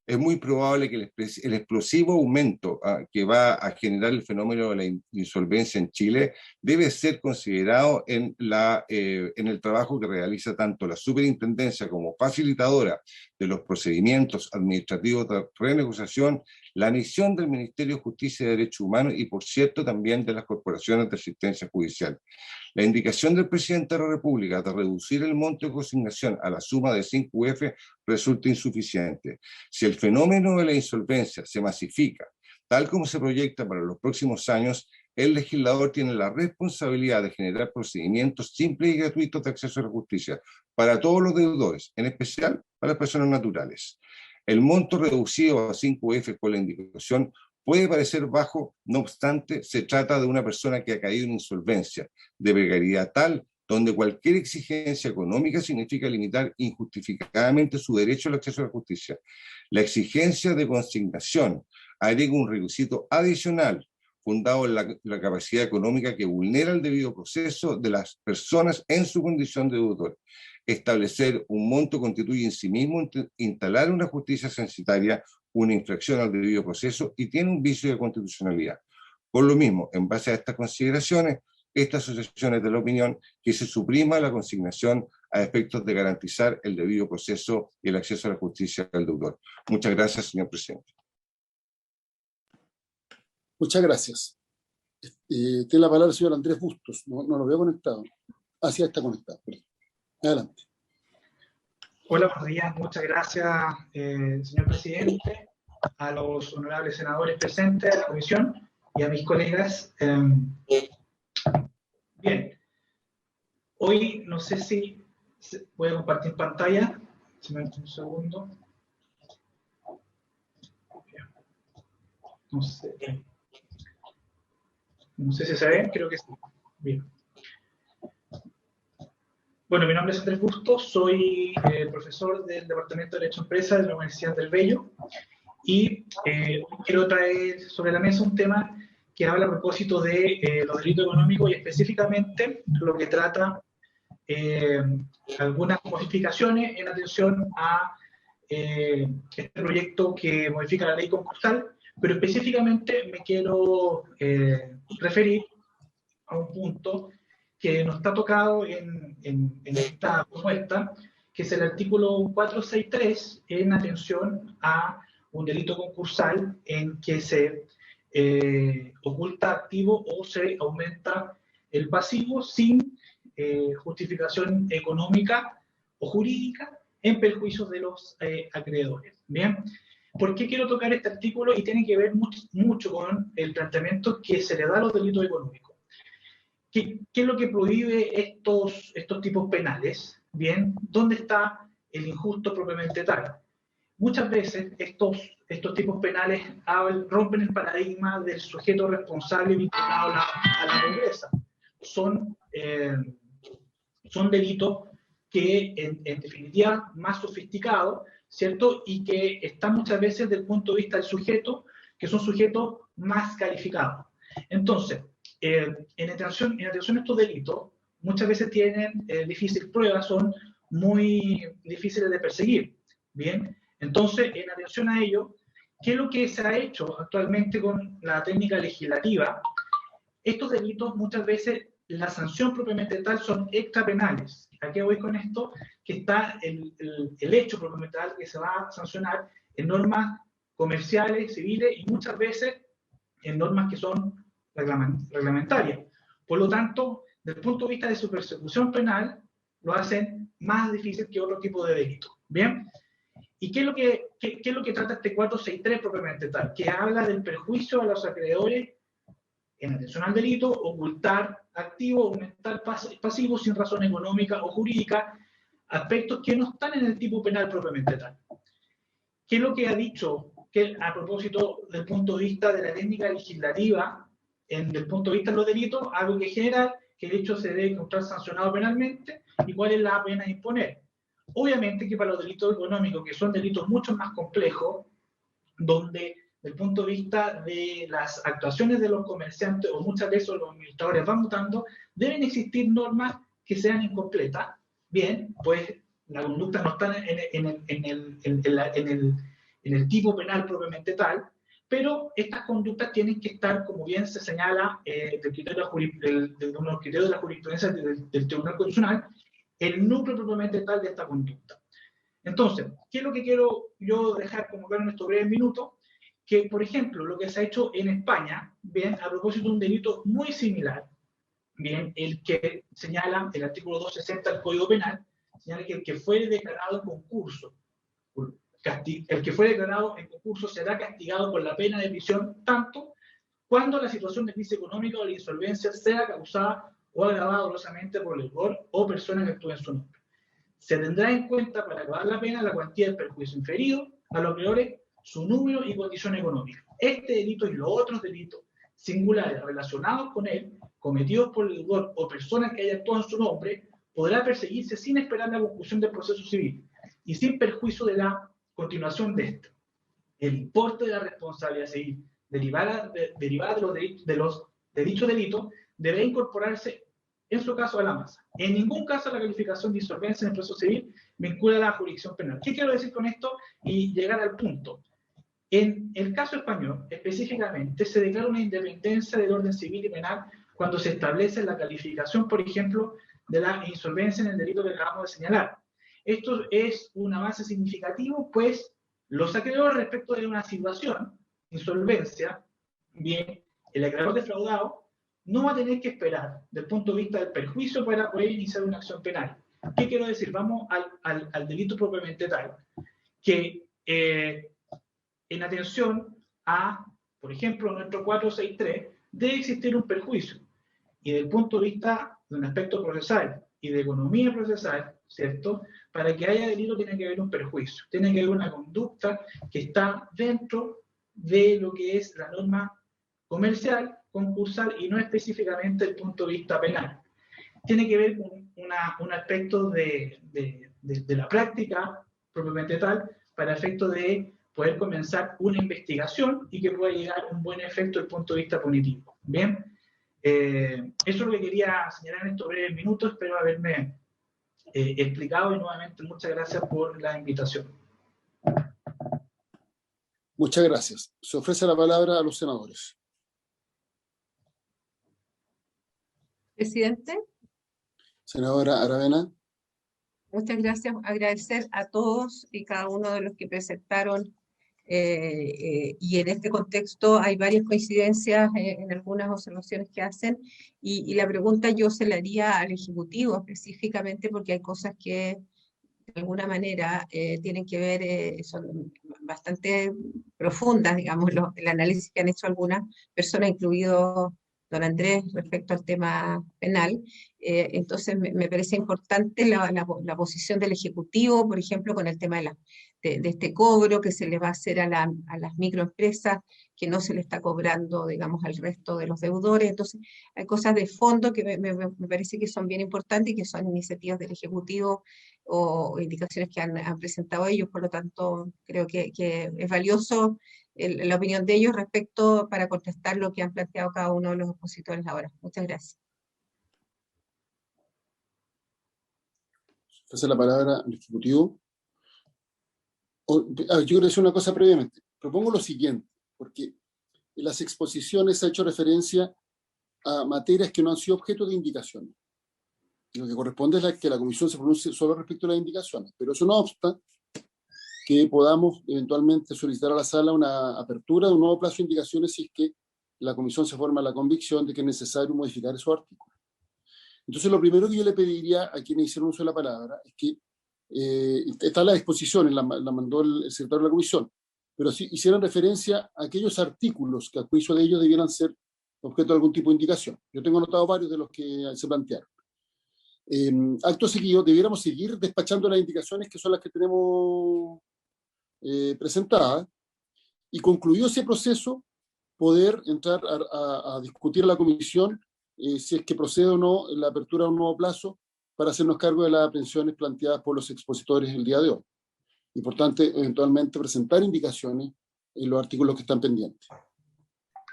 es muy probable que el explosivo aumento que va a generar el fenómeno de la insolvencia en Chile debe ser considerado en el trabajo que realiza tanto la superintendencia como facilitadora de los procedimientos administrativos de renegociación, la misión del Ministerio de Justicia y Derechos Humanos y, por cierto, también de las corporaciones de asistencia judicial. La indicación del presidente de la República de reducir el monto de consignación a la suma de 5 UF resulta insuficiente. Si el fenómeno de la insolvencia se masifica, tal como se proyecta para los próximos años, el legislador tiene la responsabilidad de generar procedimientos simples y gratuitos de acceso a la justicia para todos los deudores, en especial para las personas naturales. El monto reducido a 5 UF con la indicación puede parecer bajo, no obstante, se trata de una persona que ha caído en insolvencia, de precariedad tal, donde cualquier exigencia económica significa limitar injustificadamente su derecho al acceso a la justicia. La exigencia de consignación agrega un requisito adicional, fundado en la capacidad económica que vulnera el debido proceso de las personas en su condición de deudor. Establecer un monto constituye en sí mismo instalar una justicia censitaria, una infracción al debido proceso y tiene un vicio de constitucionalidad. Por lo mismo, en base a estas consideraciones, esta asociación es de la opinión que se suprima la consignación a efectos de garantizar el debido proceso y el acceso a la justicia del deudor. Muchas gracias, señor presidente. Muchas gracias. Tiene la palabra el señor Andrés Bustos. No lo veo conectado. Ah, sí, está conectado. Adelante. Hola, buenos días. Muchas gracias, señor presidente, a los honorables senadores presentes, a la comisión y a mis colegas. Bien, hoy no sé si Voy a compartir pantalla. Si me da un segundo. No sé si se ve, creo que sí. Bien. Bueno, mi nombre es Andrés Bustos, soy profesor del Departamento de Derecho Empresa de la Universidad del Bello y quiero traer sobre la mesa un tema que habla a propósito de los delitos económicos y específicamente lo que trata algunas modificaciones en atención a este proyecto que modifica la ley concursal, pero específicamente me quiero referir a un punto que nos está tocado en esta propuesta, que es el artículo 463 en atención a un delito concursal en que se oculta activo o se aumenta el pasivo sin justificación económica o jurídica en perjuicio de los acreedores. Bien, ¿por qué quiero tocar este artículo? Y tiene que ver mucho con el planteamiento que se le da a los delitos económicos. ¿Qué es lo que prohíbe estos tipos penales? Bien, ¿dónde está el injusto propiamente tal? Muchas veces estos tipos penales rompen el paradigma del sujeto responsable vinculado a la pobreza. Son delitos que, en definitiva, más sofisticados, ¿cierto? Y que están muchas veces desde el punto de vista del sujeto, que son sujetos más calificados. Entonces, en atención a estos delitos, muchas veces tienen difícil prueba, son muy difíciles de perseguir. Bien, entonces, en atención a ello, ¿qué es lo que se ha hecho actualmente con la técnica legislativa? Estos delitos muchas veces la sanción propiamente tal son extrapenales. ¿A qué voy con esto? Que está el hecho propiamente tal que se va a sancionar en normas comerciales, civiles y muchas veces en normas que son reglamentarias. Por lo tanto, desde el punto de vista de su persecución penal, lo hacen más difícil que otro tipo de delito. ¿Bien? ¿Y qué es lo que trata este 463 propiamente tal? Que habla del perjuicio a los acreedores en atención al delito, ocultar activo, aumentar pasivo sin razón económica o jurídica, aspectos que no están en el tipo penal propiamente tal. ¿Qué es lo que ha dicho? Que a propósito del punto de vista de la técnica legislativa, desde el punto de vista de los delitos, algo que genera que el hecho se debe encontrar sancionado penalmente y cuál es la pena a imponer. Obviamente que para los delitos económicos, que son delitos mucho más complejos, donde desde el punto de vista de las actuaciones de los comerciantes o muchas veces los administradores van mutando, deben existir normas que sean incompletas. Bien, pues la conducta no está en el tipo penal propiamente tal, pero estas conductas tienen que estar, como bien se señala de unos criterios de la jurisprudencia del Tribunal Constitucional, el núcleo propiamente tal de esta conducta. Entonces, ¿qué es lo que quiero yo dejar como claro en estos breves minutos? Que, por ejemplo, lo que se ha hecho en España, bien, a propósito de un delito muy similar, bien, el que señala el artículo 260 del Código Penal, señala que el que fue declarado en concurso, será castigado con la pena de prisión tanto cuando la situación de crisis económica o la insolvencia sea causada o agravada dolosamente por el deudor o persona que actúe en su nombre. Se tendrá en cuenta para acabar la pena la cuantía del perjuicio inferido a los acreedores, su número y condición económica. Este delito y los otros delitos singulares relacionados con él, cometidos por el deudor o persona que haya actuado en su nombre, podrá perseguirse sin esperar la conclusión del proceso civil y sin perjuicio de la continuación de este. El importe de la responsabilidad civil derivada de los dichos delitos debe incorporarse, en su caso, a la masa. En ningún caso la calificación de insolvencia en el proceso civil vincula a la jurisdicción penal. ¿Qué quiero decir con esto? Y llegar al punto. En el caso español, específicamente, se declara una independencia del orden civil y penal cuando se establece la calificación, por ejemplo, de la insolvencia en el delito que acabamos de señalar. Esto es un avance significativo, pues los acreedores respecto de una situación, insolvencia, bien, el acreedor defraudado no va a tener que esperar, desde el punto de vista del perjuicio, para poder iniciar una acción penal. ¿Qué quiero decir? Vamos al delito propiamente tal, que en atención a, por ejemplo, nuestro 463, debe existir un perjuicio. Y desde el punto de vista de un aspecto procesal y de economía procesal, ¿cierto? Para que haya delito tiene que haber un perjuicio, tiene que haber una conducta que está dentro de lo que es la norma comercial, concursal y no específicamente el punto de vista penal. Tiene que ver con un aspecto de la práctica propiamente tal, para efecto de poder comenzar una investigación y que pueda llegar a un buen efecto desde el punto de vista punitivo. Bien, eso es lo que quería señalar en estos breves minutos. Espero haberme explicado y nuevamente muchas gracias por la invitación. Muchas gracias. Se ofrece la palabra a los senadores. Presidente, Senadora Aravena. muchas gracias. Agradecer a todos y cada uno de los que presentaron. Y en este contexto hay varias coincidencias en algunas observaciones que hacen, y la pregunta yo se la haría al Ejecutivo específicamente, porque hay cosas que de alguna manera tienen que ver, son bastante profundas, digamos, el análisis que han hecho algunas personas, incluido don Andrés, respecto al tema penal. Entonces me parece importante la posición del Ejecutivo, por ejemplo, con el tema de este cobro que se le va a hacer a las microempresas, que no se le está cobrando, digamos, al resto de los deudores. Entonces, hay cosas de fondo que me parece que son bien importantes y que son iniciativas del Ejecutivo o indicaciones que han presentado ellos. Por lo tanto, creo que es valioso la opinión de ellos respecto para contestar lo que han planteado cada uno de los opositores ahora. Muchas gracias. Ofrece la palabra al Ejecutivo. Yo quiero decir una cosa previamente. Propongo lo siguiente, porque en las exposiciones se ha hecho referencia a materias que no han sido objeto de indicaciones. Lo que corresponde es que la Comisión se pronuncie solo respecto a las indicaciones, pero eso no obsta que podamos eventualmente solicitar a la sala una apertura de un nuevo plazo de indicaciones si es que la Comisión se forma la convicción de que es necesario modificar esos artículos. Entonces, lo primero que yo le pediría a quienes hicieron uso de la palabra es que está la disposición, la mandó el secretario de la Comisión, pero si hicieran referencia a aquellos artículos que a juicio de ellos debieran ser objeto de algún tipo de indicación. Yo tengo anotado varios de los que se plantearon. Acto seguido, debiéramos seguir despachando las indicaciones que son las que tenemos presentadas, y concluido ese proceso, poder entrar a discutir a la Comisión si es que procede o no la apertura de un nuevo plazo para hacernos cargo de las aprehensiones planteadas por los expositores el día de hoy. Y por tanto, eventualmente presentar indicaciones en los artículos que están pendientes.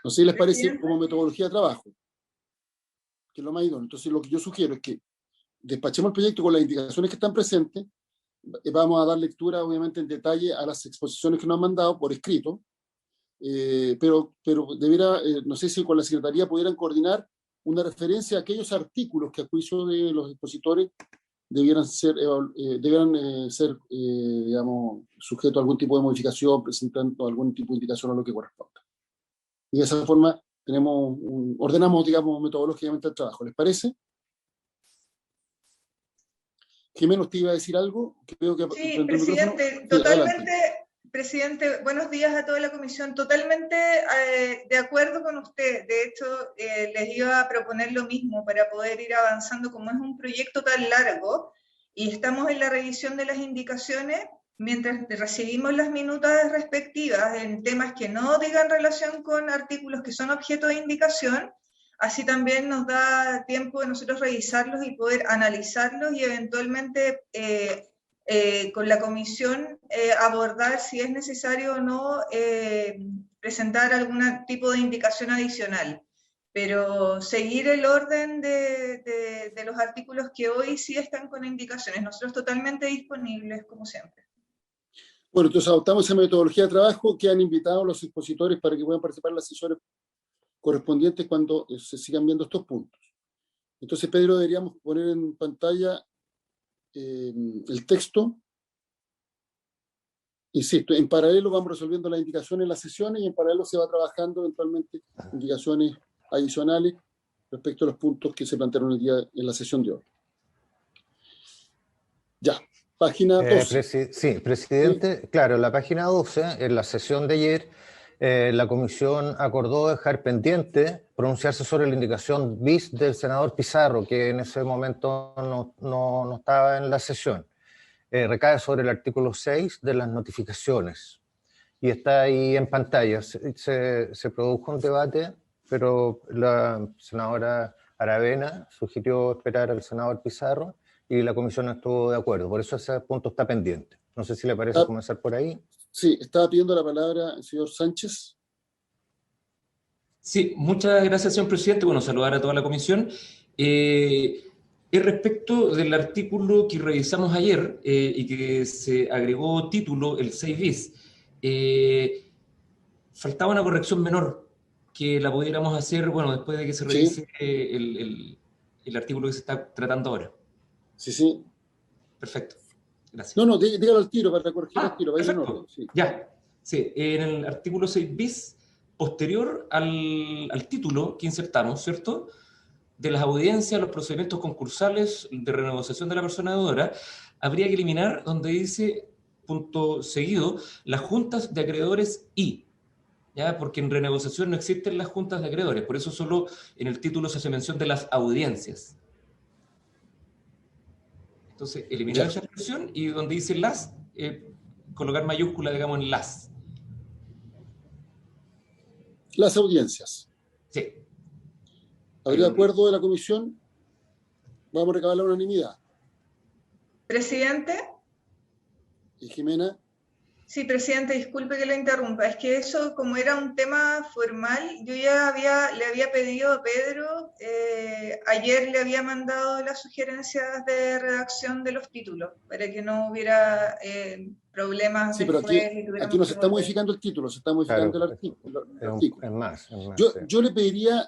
No sé si les parece como metodología de trabajo, que es lo más idóneo. Entonces, lo que yo sugiero es que despachemos el proyecto con las indicaciones que están presentes. Vamos a dar lectura, obviamente, en detalle a las exposiciones que nos han mandado por escrito, pero debiera, no sé si con la Secretaría pudieran coordinar una referencia a aquellos artículos que a juicio de los expositores debieran ser, digamos, sujetos a algún tipo de modificación, presentando algún tipo de indicación a lo que corresponda. Y de esa forma ordenamos, digamos, metodológicamente el trabajo. ¿Les parece? Jimena, ¿usted iba a decir algo? Sí, presidente, totalmente, presidente, buenos días a toda la comisión, totalmente de acuerdo con usted. De hecho, les iba a proponer lo mismo para poder ir avanzando, como es un proyecto tan largo y estamos en la revisión de las indicaciones, mientras recibimos las minutas respectivas en temas que no digan relación con artículos que son objeto de indicación. Así también nos da tiempo de nosotros revisarlos y poder analizarlos y eventualmente con la comisión abordar si es necesario o no presentar algún tipo de indicación adicional. Pero seguir el orden de los artículos que hoy sí están con indicaciones. Nosotros totalmente disponibles, como siempre. Bueno, entonces adoptamos esa metodología de trabajo que han invitado a los expositores para que puedan participar en las sesiones correspondientes cuando se sigan viendo estos puntos. Entonces, Pedro, deberíamos poner en pantalla el texto. Insisto, en paralelo vamos resolviendo las indicaciones en las sesiones y en paralelo se va trabajando eventualmente indicaciones adicionales respecto a los puntos que se plantearon el día en la sesión de hoy. Ya, página 12. Sí, presidente, claro, la página 12, en la sesión de ayer, La comisión acordó dejar pendiente pronunciarse sobre la indicación bis del senador Pizarro, que en ese momento no estaba en la sesión. Recae sobre el artículo 6 de las notificaciones y está ahí en pantalla. Se produjo un debate, pero la senadora Aravena sugirió esperar al senador Pizarro y la comisión estuvo de acuerdo. Por eso ese punto está pendiente. No sé si le parece comenzar por ahí. Sí, estaba pidiendo la palabra el señor Sánchez. Sí, muchas gracias, señor presidente. Bueno, saludar a toda la comisión. Respecto del artículo que revisamos ayer y que se agregó título, el 6 bis, faltaba una corrección menor que la pudiéramos hacer, bueno, después de que se revise el artículo que se está tratando ahora. Sí, sí. Perfecto. Gracias. No, dígalo al tiro para corregir al tiro. Perfecto. Sí. Ya. Sí, en el artículo 6 bis, posterior al título que insertamos, ¿cierto?, de las audiencias, los procedimientos concursales de renegociación de la persona deudora, habría que eliminar donde dice, punto seguido, las juntas de acreedores y, ¿ya? Porque en renegociación no existen las juntas de acreedores, por eso solo en el título se hace mención de las audiencias. Entonces, eliminar esa expresión y donde dice las, colocar mayúscula, digamos, en las. Las audiencias. Sí. ¿Habría acuerdo de la comisión? Vamos a recabar la unanimidad. Presidente. ¿Y Jimena? Sí, presidente, disculpe que lo interrumpa. Es que eso, como era un tema formal, yo ya le había pedido a Pedro, ayer le había mandado las sugerencias de redacción de los títulos, para que no hubiera problemas. Sí, pero aquí no se está modificando el título, se está modificando el artículo. Es más, yo le pediría,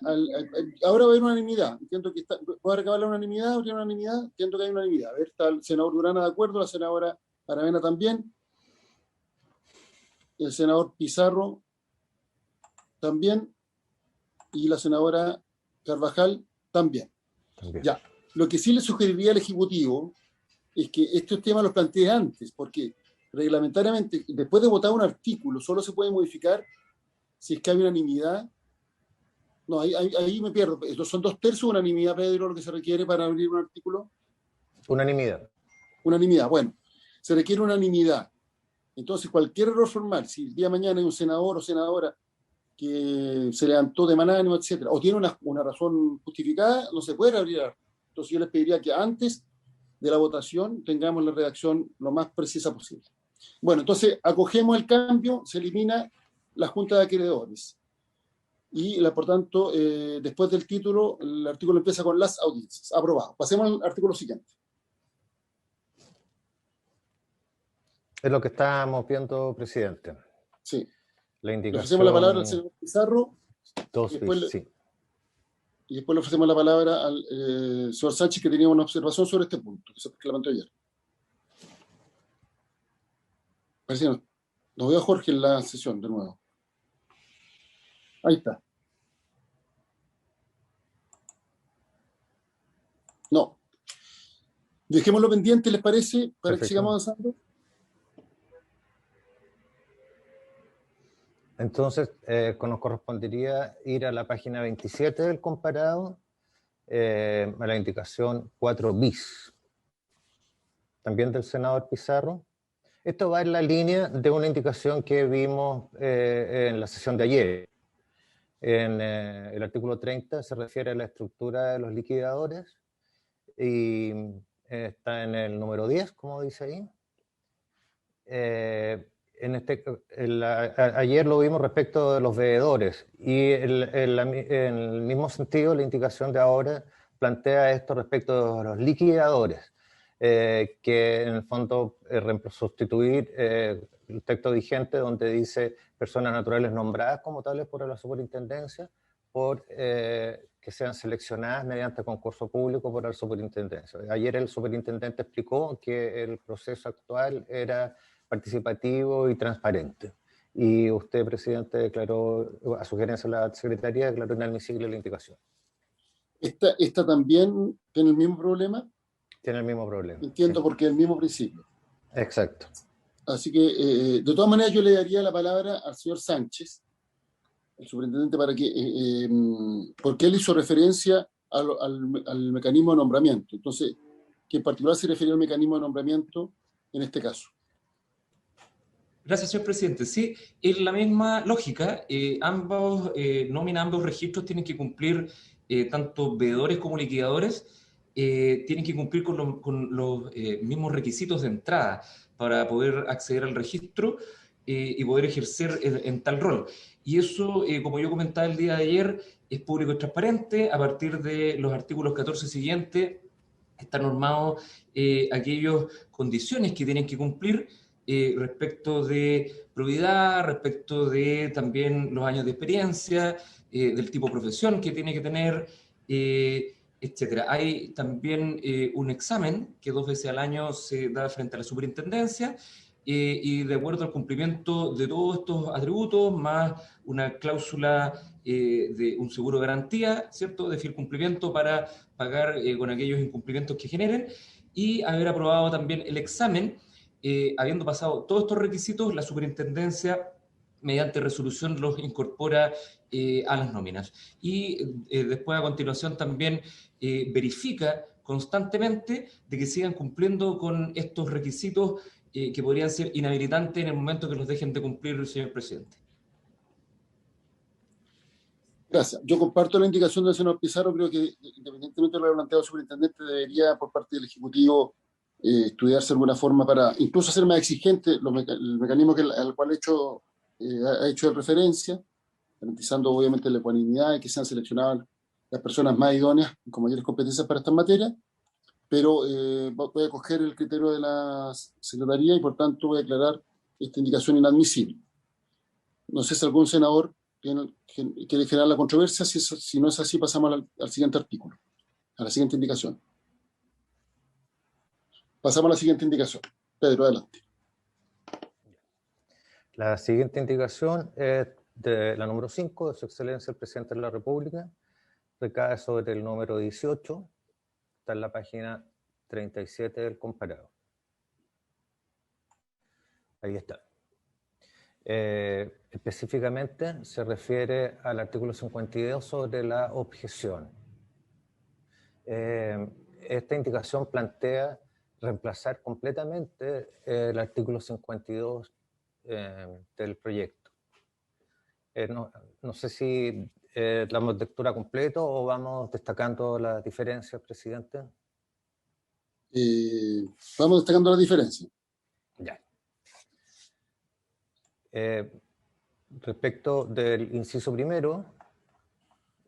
ahora va a haber unanimidad, entiendo que ¿puedo recabar la unanimidad? ¿Habría unanimidad? Entiendo que hay unanimidad. A ver, está el senador Durana de acuerdo, la senadora Aravena también. El senador Pizarro también, y la senadora Carvajal también. Ya, lo que sí le sugeriría al Ejecutivo es que estos temas los plantee antes, porque reglamentariamente, después de votar un artículo, solo se puede modificar si es que hay unanimidad. No, ahí me pierdo. ¿Son 2/3 unanimidad, Pedro, lo que se requiere para abrir un artículo? Unanimidad. Unanimidad, bueno, se requiere unanimidad. Entonces, cualquier error formal, si el día de mañana hay un senador o senadora que se levantó de manánimo, etcétera, o tiene una razón justificada, no se puede abrir. Entonces, yo les pediría que antes de la votación tengamos la redacción lo más precisa posible. Bueno, entonces, acogemos el cambio, se elimina la Junta de Acreedores. Y, por tanto, después del título, el artículo empieza con las audiencias. Aprobado. Pasemos al artículo siguiente. Es lo que estábamos viendo, presidente. Sí. La indicación. Le ofrecemos la palabra al señor Pizarro. Y después le ofrecemos la palabra al señor Sánchez, que tenía una observación sobre este punto, que se planteó ayer. Parece que no veo a Jorge en la sesión de nuevo. Ahí está. No. Dejémoslo pendiente, ¿les parece? Para que sigamos avanzando. Entonces, nos correspondería ir a la página 27 del comparado, a la indicación 4 bis, también del senador Pizarro. Esto va en la línea de una indicación que vimos en la sesión de ayer. En el artículo 30 se refiere a la estructura de los liquidadores y está en el número 10, como dice ahí. Ayer lo vimos respecto de los veedores y en el mismo sentido la indicación de ahora plantea esto respecto de los liquidadores, que en el fondo sustituir el texto vigente donde dice personas naturales nombradas como tales por la superintendencia, por que sean seleccionadas mediante concurso público por la superintendencia. Ayer el superintendente explicó que el proceso actual era participativo y transparente. Y usted, presidente, declaró, a sugerencia de la secretaría, declaró inadmisible la indicación. ¿Esta también tiene el mismo problema? Tiene el mismo problema. Entiendo, sí. Porque es el mismo principio. Exacto. Así que, de todas maneras, yo le daría la palabra al señor Sánchez el superintendente para que, porque él hizo referencia al mecanismo de nombramiento. Entonces, que en particular se refiere al mecanismo de nombramiento en este caso. Gracias, señor presidente. Sí, es la misma lógica. Ambos registros tienen que cumplir, tanto veedores como liquidadores, tienen que cumplir con los mismos requisitos de entrada para poder acceder al registro y poder ejercer en tal rol. Y eso, como yo comentaba el día de ayer, es público y transparente. A partir de los artículos 14 siguientes están normados aquellas condiciones que tienen que cumplir respecto de probidad, respecto de también los años de experiencia, del tipo de profesión que tiene que tener, etcétera. Hay también un examen que 2 veces al año se da frente a la superintendencia, y de acuerdo al cumplimiento de todos estos atributos, más una cláusula de un seguro de garantía, ¿cierto?, de fiel cumplimiento para pagar con aquellos incumplimientos que generen, y haber aprobado también el examen, habiendo pasado todos estos requisitos, la superintendencia, mediante resolución, los incorpora a las nóminas. Y después, a continuación, también verifica constantemente de que sigan cumpliendo con estos requisitos que podrían ser inhabilitantes en el momento que los dejen de cumplir, señor presidente. Gracias. Yo comparto la indicación del senador Pizarro. Creo que, independientemente de lo que ha planteado el superintendente, debería, por parte del Ejecutivo, estudiarse de alguna forma para incluso hacer más exigente el mecanismo al cual ha hecho referencia, garantizando obviamente la ecuanimidad y que sean seleccionadas las personas más idóneas con mayores competencias para estas materias, pero voy a coger el criterio de la Secretaría y por tanto voy a declarar esta indicación inadmisible. No sé si algún senador quiere generar la controversia. Si no es así, pasamos al siguiente artículo, a la siguiente indicación. Pasamos a la siguiente indicación. Pedro, adelante. La siguiente indicación es de la número 5, de Su Excelencia el Presidente de la República. Recae sobre el número 18, está en la página 37 del comparado. Ahí está. Específicamente se refiere al artículo 52 sobre la objeción. Esta indicación plantea reemplazar completamente el artículo 52 del proyecto. No sé si damos lectura completa o vamos destacando las diferencias, presidente. Vamos destacando las diferencias. Ya. Respecto del inciso primero,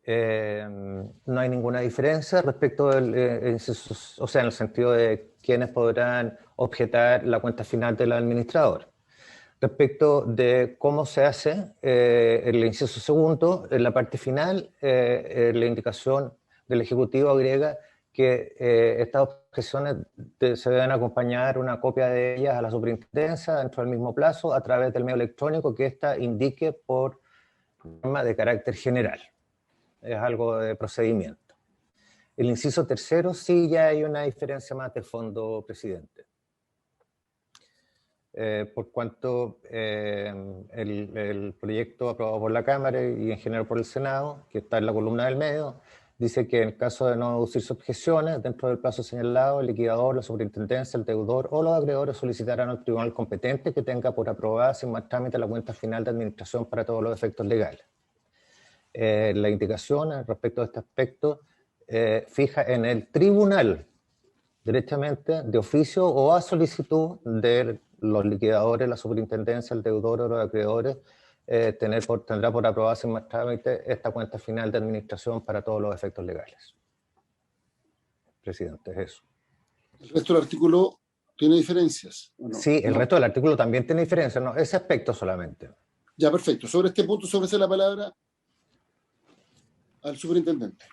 no hay ninguna diferencia respecto del inciso, o sea, en el sentido de quiénes podrán objetar la cuenta final del administrador. Respecto de cómo se hace el inciso segundo, en la parte final, la indicación del Ejecutivo agrega que estas objeciones se deben acompañar una copia de ellas a la superintendencia dentro del mismo plazo a través del medio electrónico que ésta indique por norma de carácter general. Es algo de procedimiento. El inciso tercero sí ya hay una diferencia más de fondo, presidente. Por cuanto el proyecto aprobado por la Cámara y en general por el Senado, que está en la columna del medio, dice que en caso de no aducirse objeciones dentro del plazo señalado, el liquidador, la superintendencia, el deudor o los acreedores solicitarán al tribunal competente que tenga por aprobada sin más trámite la cuenta final de administración para todos los efectos legales. La indicación respecto a este aspecto fija en el tribunal, derechamente, de oficio o a solicitud de los liquidadores, la superintendencia, el deudor o los acreedores, tendrá por aprobada sin más trámite esta cuenta final de administración para todos los efectos legales. Presidente, es eso. ¿El resto del artículo tiene diferencias? ¿O no? Sí, el resto del artículo también tiene diferencias, no, ese aspecto solamente. Ya, perfecto. Sobre este punto, ofrece la palabra al superintendente.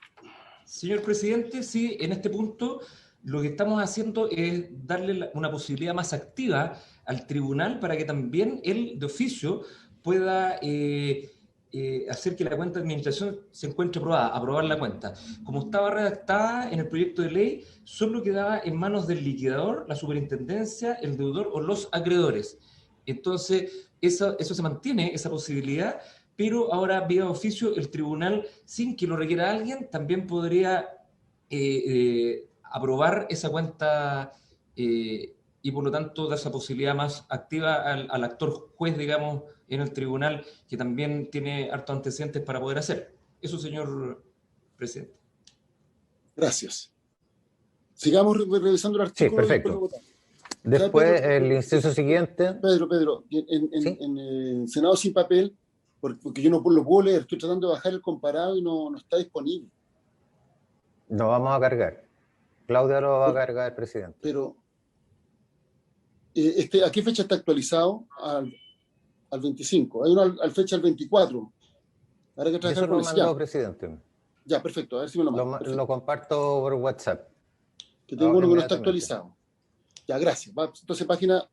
Señor presidente, sí, en este punto lo que estamos haciendo es darle una posibilidad más activa al tribunal para que también él, de oficio, pueda hacer que la cuenta de administración se encuentre aprobada, aprobar la cuenta. Como estaba redactada en el proyecto de ley, solo quedaba en manos del liquidador, la superintendencia, el deudor o los acreedores. Entonces, eso se mantiene, esa posibilidad, pero ahora vía oficio el tribunal, sin que lo requiera alguien, también podría aprobar esa cuenta y por lo tanto da esa posibilidad más activa al actor juez, digamos, en el tribunal, que también tiene hartos antecedentes para poder hacer. Eso, señor presidente. Gracias. Sigamos revisando el artículo. Sí, perfecto. Después, el inciso siguiente. Pedro, ¿Sí? en el Senado sin papel, porque yo no lo puedo leer, estoy tratando de bajar el comparado y no está disponible. No vamos a cargar. Claudia lo va a cargar, presidente. Pero, ¿a qué fecha está actualizado? Al 25. Hay uno al fecha al 24. Habrá que trabajar Eso con lo mandó, presidente. Ya, perfecto. A ver si me lo manda. Lo comparto por WhatsApp. Que tengo uno que no está actualizado. Ya, gracias. Entonces, página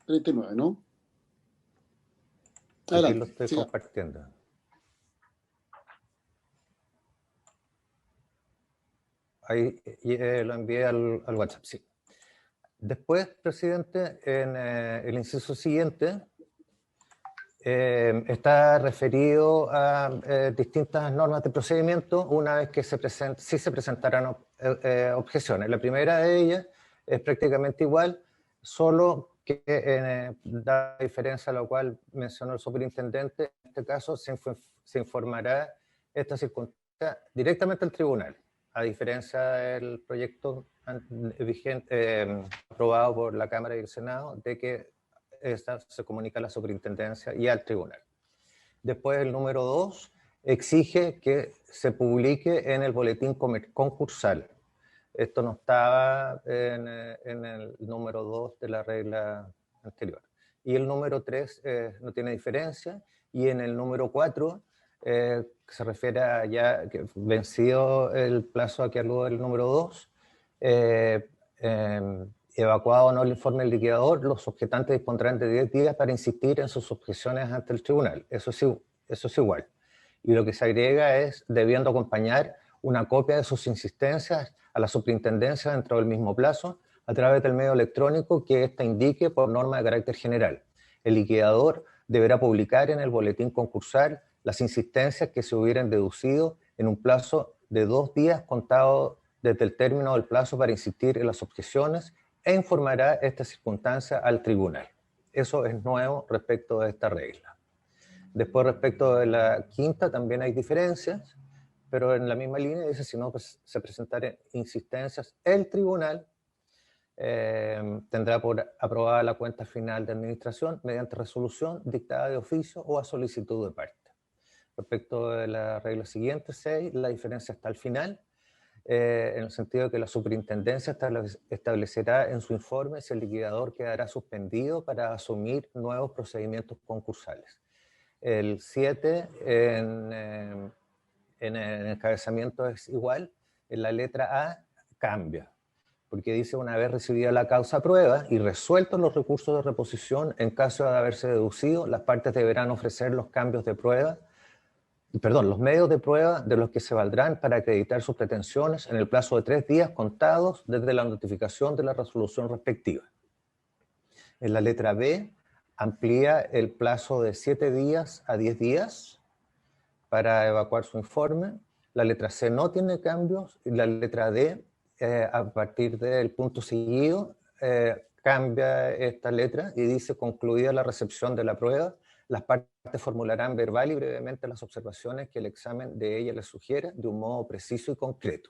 39, ¿no? Adelante. Aquí lo estoy compartiendo. Ahí lo envié al WhatsApp, sí. Después, presidente, en el inciso siguiente, está referido a distintas normas de procedimiento una vez que sí se presentarán objeciones. La primera de ellas es prácticamente igual, solo que da diferencia a lo cual mencionó el superintendente. En este caso se informará esta circunstancia directamente al tribunal, a diferencia del proyecto vigente, aprobado por la Cámara y el Senado, de que esta se comunica a la superintendencia y al tribunal. Después, el número 2 exige que se publique en el boletín concursal. Esto no estaba en el número 2 de la regla anterior. Y el número 3 no tiene diferencia. Y en el número 4 se refiere a ya que vencido el plazo a que alude el número 2, evacuado o no el informe del liquidador, los objetantes dispondrán de 10 días para insistir en sus objeciones ante el tribunal. Eso es igual. Y lo que se agrega es debiendo acompañar una copia de sus insistencias a la superintendencia dentro del mismo plazo a través del medio electrónico que ésta indique por norma de carácter general. El liquidador deberá publicar en el boletín concursal las insistencias que se hubieran deducido en un plazo de 2 días contado desde el término del plazo para insistir en las objeciones e informará esta circunstancia al tribunal. Eso es nuevo respecto de esta regla. Después, respecto de la quinta, también hay diferencias, pero en la misma línea dice, si no se presentaren insistencias, el tribunal tendrá por aprobada la cuenta final de administración mediante resolución dictada de oficio o a solicitud de parte. Respecto de la regla siguiente, 6, la diferencia está al final, en el sentido de que la superintendencia establecerá en su informe si el liquidador quedará suspendido para asumir nuevos procedimientos concursales. El 7 en el encabezamiento es igual, en la letra A cambia, porque dice una vez recibida la causa prueba y resueltos los recursos de reposición, en caso de haberse deducido, las partes deberán ofrecer los cambios de prueba, los medios de prueba de los que se valdrán para acreditar sus pretensiones en el plazo de 3 días contados desde la notificación de la resolución respectiva. En la letra B amplía el plazo de 7 días a 10 días para evacuar su informe. La letra C no tiene cambios y la letra D, a partir del punto seguido, cambia esta letra y dice: concluida la recepción de la prueba, las partes formularán verbal y brevemente las observaciones que el examen de ella les sugiere de un modo preciso y concreto.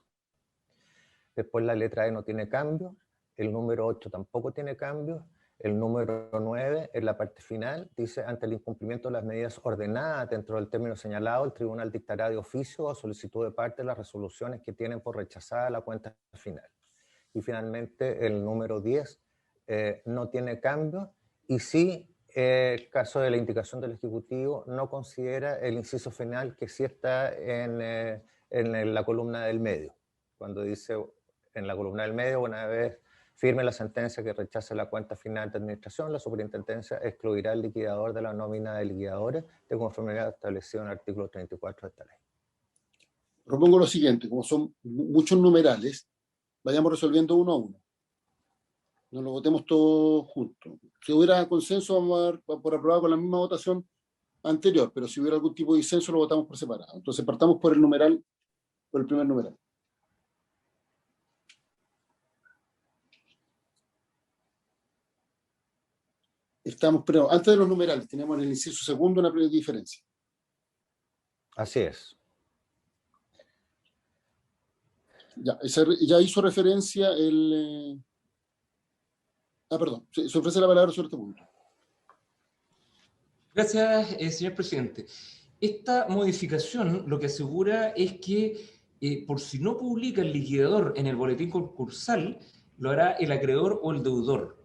Después la letra E no tiene cambios, el número 8 tampoco tiene cambios, el número 9 en la parte final dice: ante el incumplimiento de las medidas ordenadas dentro del término señalado, el tribunal dictará de oficio o a solicitud de parte las resoluciones que tienen por rechazada la cuenta final. Y finalmente el número 10 no tiene cambios y sí, el caso de la indicación del Ejecutivo no considera el inciso final que sí está en la columna del medio, cuando dice en la columna del medio: una vez firme la sentencia que rechace la cuenta final de administración, la superintendencia excluirá al liquidador de la nómina de liquidadores de conformidad establecido en el artículo 34 de esta ley. Propongo lo siguiente: como son muchos numerales, vayamos resolviendo uno a uno. No lo votemos todos juntos. Si hubiera consenso, vamos a dar por aprobado con la misma votación anterior, pero si hubiera algún tipo de disenso lo votamos por separado. Entonces partamos por el numeral, por el primer numeral. Pero antes de los numerales, tenemos en el inciso segundo una breve diferencia. Así es. Ya hizo referencia el... perdón, se ofrece la palabra sobre este punto. Gracias, señor presidente. Esta modificación lo que asegura es que por si no publica el liquidador en el boletín concursal, lo hará el acreedor o el deudor.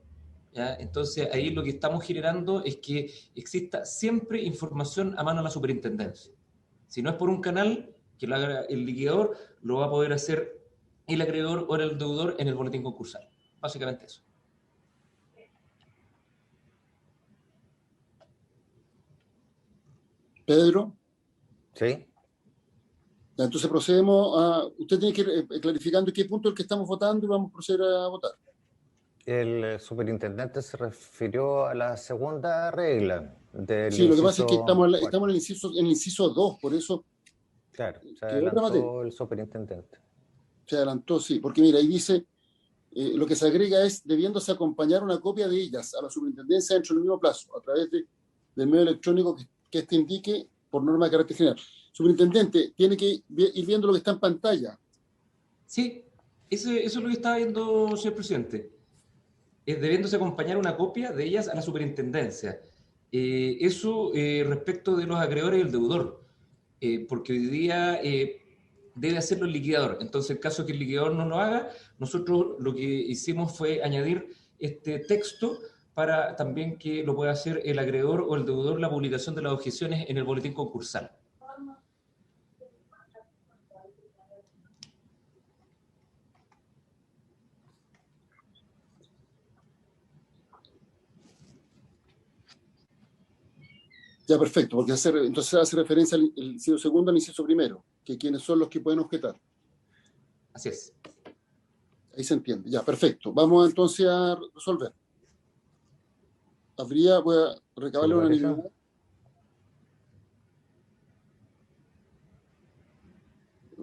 ¿Ya? Entonces, ahí lo que estamos generando es que exista siempre información a mano de la superintendencia. Si no es por un canal que lo haga el liquidador, lo va a poder hacer el acreedor o el deudor en el boletín concursal. Básicamente eso. Pedro. Sí. Entonces procedemos a... Usted tiene que ir clarificando qué punto es el que estamos votando y vamos a proceder a votar. El superintendente se refirió a la segunda regla del Sí, lo que pasa inciso es que estamos en el inciso 2, por eso... Claro, se adelantó el superintendente. Se adelantó, sí, porque mira, ahí dice, lo que se agrega es, debiéndose acompañar una copia de ellas a la superintendencia dentro del mismo plazo, a través del medio electrónico que este indique por norma de carácter general. Superintendente, tiene que ir viendo lo que está en pantalla. Sí, eso es lo que estaba viendo, señor presidente. Debiéndose acompañar una copia de ellas a la superintendencia. Eso respecto de los acreedores y el deudor, porque hoy día debe hacerlo el liquidador. Entonces, en caso de que el liquidador no lo haga, nosotros lo que hicimos fue añadir este texto para también que lo pueda hacer el acreedor o el deudor la publicación de las objeciones en el boletín concursal. Ya, perfecto, porque entonces hace referencia al inciso segundo al inciso primero, que quienes son los que pueden objetar. Así es. Ahí se entiende. Ya, perfecto. Vamos entonces a resolver. Voy a recabarle una unanimidad.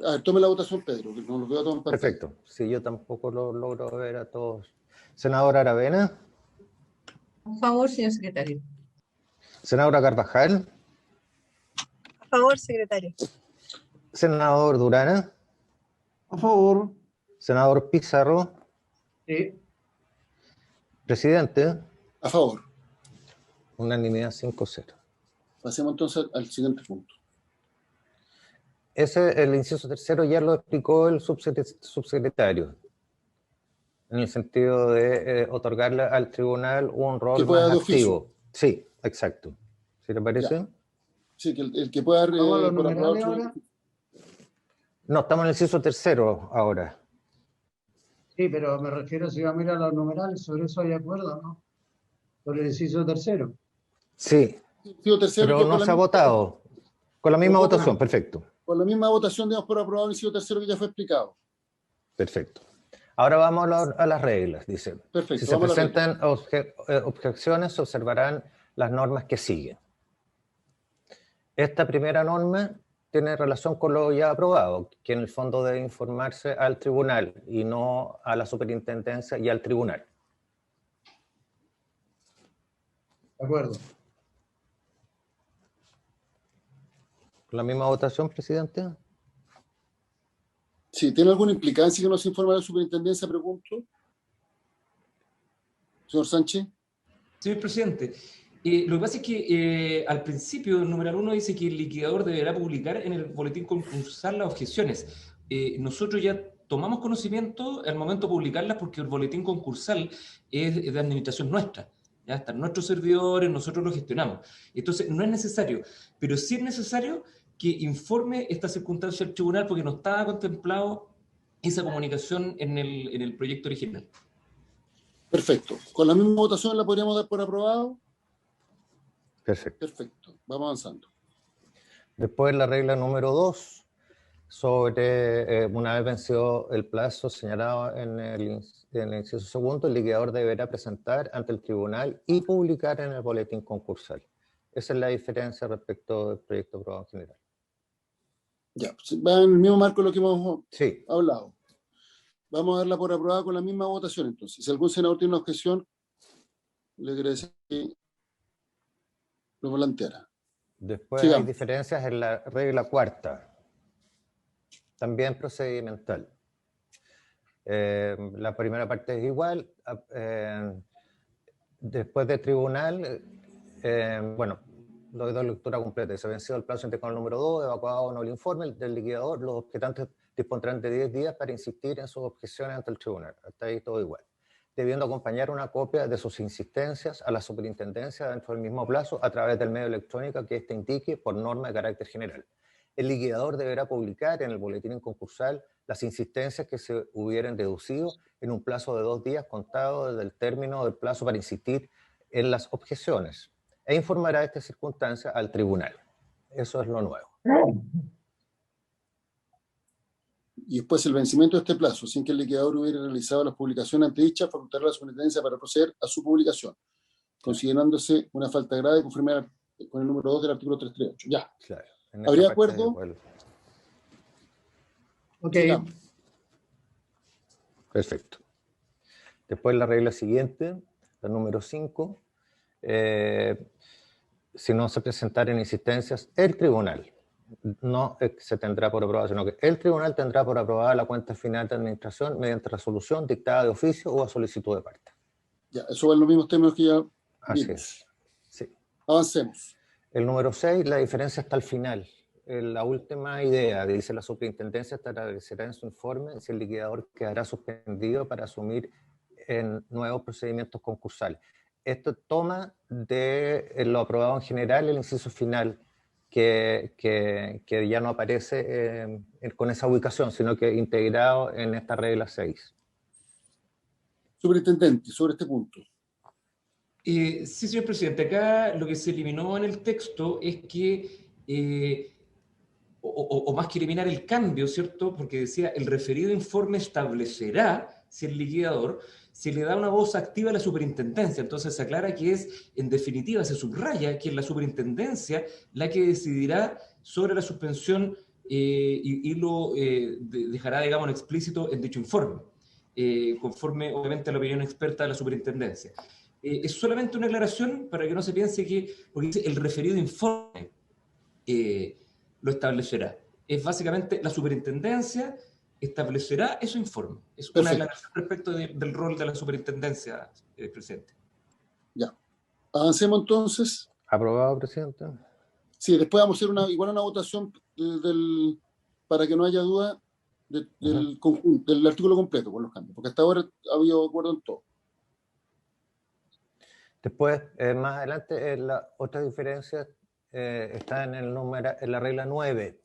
A ver, tome la votación, Pedro, que no lo veo todo en pantalla. Perfecto. Sí, yo tampoco lo logro ver a todos. Senadora Aravena. Por favor, señor secretario. Senadora Carvajal. A favor, secretario. Senador Durana. A favor. Senador Pizarro. Sí. Presidente. A favor. Unanimidad 5-0. Pasemos entonces al siguiente punto. El inciso tercero ya lo explicó el subsecretario, en el sentido de otorgarle al tribunal un rol más activo. Sí, exacto. ¿Sí le parece? Ya. Sí, que el que pueda... No, estamos en el inciso tercero ahora. Sí, pero me refiero si va a mirar los numerales, sobre eso hay acuerdo, ¿no? Por el inciso tercero. Sí, pero no se ha votado. Con la misma votación, perfecto. Con la misma votación damos por aprobado el inciso tercero que ya fue explicado. Perfecto. Ahora vamos a las reglas, dice. Perfecto. Si se presentan objeciones, se observarán las normas que siguen. Esta primera norma tiene relación con lo ya aprobado, que en el fondo debe informarse al tribunal y no a la superintendencia y al tribunal. De acuerdo. ¿Con la misma votación, presidente? Sí, ¿tiene alguna implicancia que no se informe a la superintendencia, pregunto? Señor Sánchez. Señor presidente, lo que pasa es que al principio, el numeral 1 dice que el liquidador deberá publicar en el boletín concursal las objeciones. Nosotros ya tomamos conocimiento al momento de publicarlas porque el boletín concursal es de administración nuestra. Ya están nuestros servidores, nosotros lo gestionamos. Entonces, no es necesario, pero sí es necesario que informe esta circunstancia al tribunal porque no estaba contemplado esa comunicación en el proyecto original. Perfecto. ¿Con la misma votación la podríamos dar por aprobado? Perfecto. Perfecto. Vamos avanzando. Después la regla número 2, sobre una vez vencido el plazo señalado en el inciso segundo, el liquidador deberá presentar ante el tribunal y publicar en el boletín concursal. Esa es la diferencia respecto del proyecto aprobado en general. Ya, pues, va en el mismo marco de lo que hemos Sí. hablado. Vamos a darla por aprobada con la misma votación, entonces. Si algún senador tiene una objeción, le agradecería que lo planteara. Después Sigamos. hay diferencias en la regla cuarta, también procedimental. La primera parte es igual. Después de tribunal, bueno, doy lectura completa. Y se ha vencido el plazo intercanal número 2, evacuado o no el informe del liquidador, los objetantes dispondrán de 10 días para insistir en sus objeciones ante el tribunal. Hasta ahí todo igual. Debiendo acompañar una copia de sus insistencias a la superintendencia dentro del mismo plazo a través del medio electrónico que éste indique por norma de carácter general. El liquidador deberá publicar en el boletín concursal las insistencias que se hubieran deducido en un plazo de 2 días contado desde el término del plazo para insistir en las objeciones e informará de esta circunstancia al tribunal. Eso es lo nuevo. Y después el vencimiento de este plazo, sin que el liquidador hubiera realizado las publicaciones antedichas, facultará a la superintendencia para proceder a su publicación, considerándose una falta grave conforme con el número 2 del artículo 338. Ya. Claro. ¿Habría acuerdo? Ok. Sigamos. Perfecto. Después la regla siguiente, la número 5. Si no se presentaren insistencias, el tribunal no se tendrá por aprobada, sino que el tribunal tendrá por aprobada la cuenta final de administración mediante resolución dictada de oficio o a solicitud de parte. Ya, eso va en los mismos términos que ya Así vimos. es. Sí. Avancemos. El número 6, la diferencia está al final. La última idea, dice la superintendencia, establecerá en su informe si el liquidador quedará suspendido para asumir en nuevos procedimientos concursales. Esto toma de lo aprobado en general el inciso final, que ya no aparece con esa ubicación, sino que integrado en esta regla 6. Superintendente, sobre este punto. Sí, señor presidente, acá lo que se eliminó en el texto es que, o más que eliminar el cambio, ¿cierto? Porque decía, el referido informe establecerá si el liquidador se le da una voz activa a la superintendencia. Entonces se aclara que es, en definitiva, se subraya que es la superintendencia la que decidirá sobre la suspensión y lo dejará, digamos, explícito en dicho informe, conforme, obviamente, a la opinión experta de la superintendencia. Es solamente una aclaración para que no se piense que, porque dice el referido informe lo establecerá. Es básicamente la superintendencia establecerá ese informe. Es una aclaración respecto del rol de la superintendencia, presidente. Ya. Avancemos entonces. ¿Aprobado, presidente? Sí, después vamos a hacer igual una votación para que no haya duda del artículo completo con los cambios, porque hasta ahora ha habido acuerdo en todo. Después, más adelante, la otra diferencia está en la regla 9.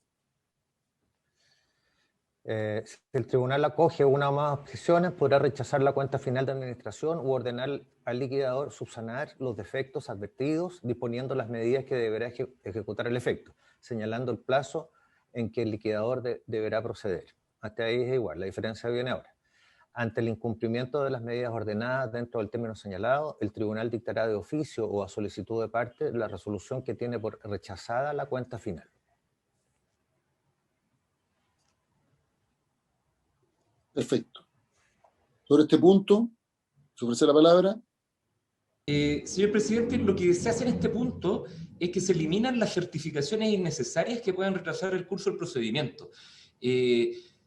Si el tribunal acoge una o más objeciones, podrá rechazar la cuenta final de administración u ordenar al liquidador subsanar los defectos advertidos, disponiendo las medidas que deberá ejecutar el efecto, señalando el plazo en que el liquidador deberá proceder. Hasta ahí es igual, la diferencia viene ahora. Ante el incumplimiento de las medidas ordenadas dentro del término señalado, el tribunal dictará de oficio o a solicitud de parte la resolución que tiene por rechazada la cuenta final. Perfecto. Sobre este punto, ¿se ofrece la palabra? Señor presidente, lo que se hace en este punto es que se eliminan las certificaciones innecesarias que puedan retrasar el curso del procedimiento.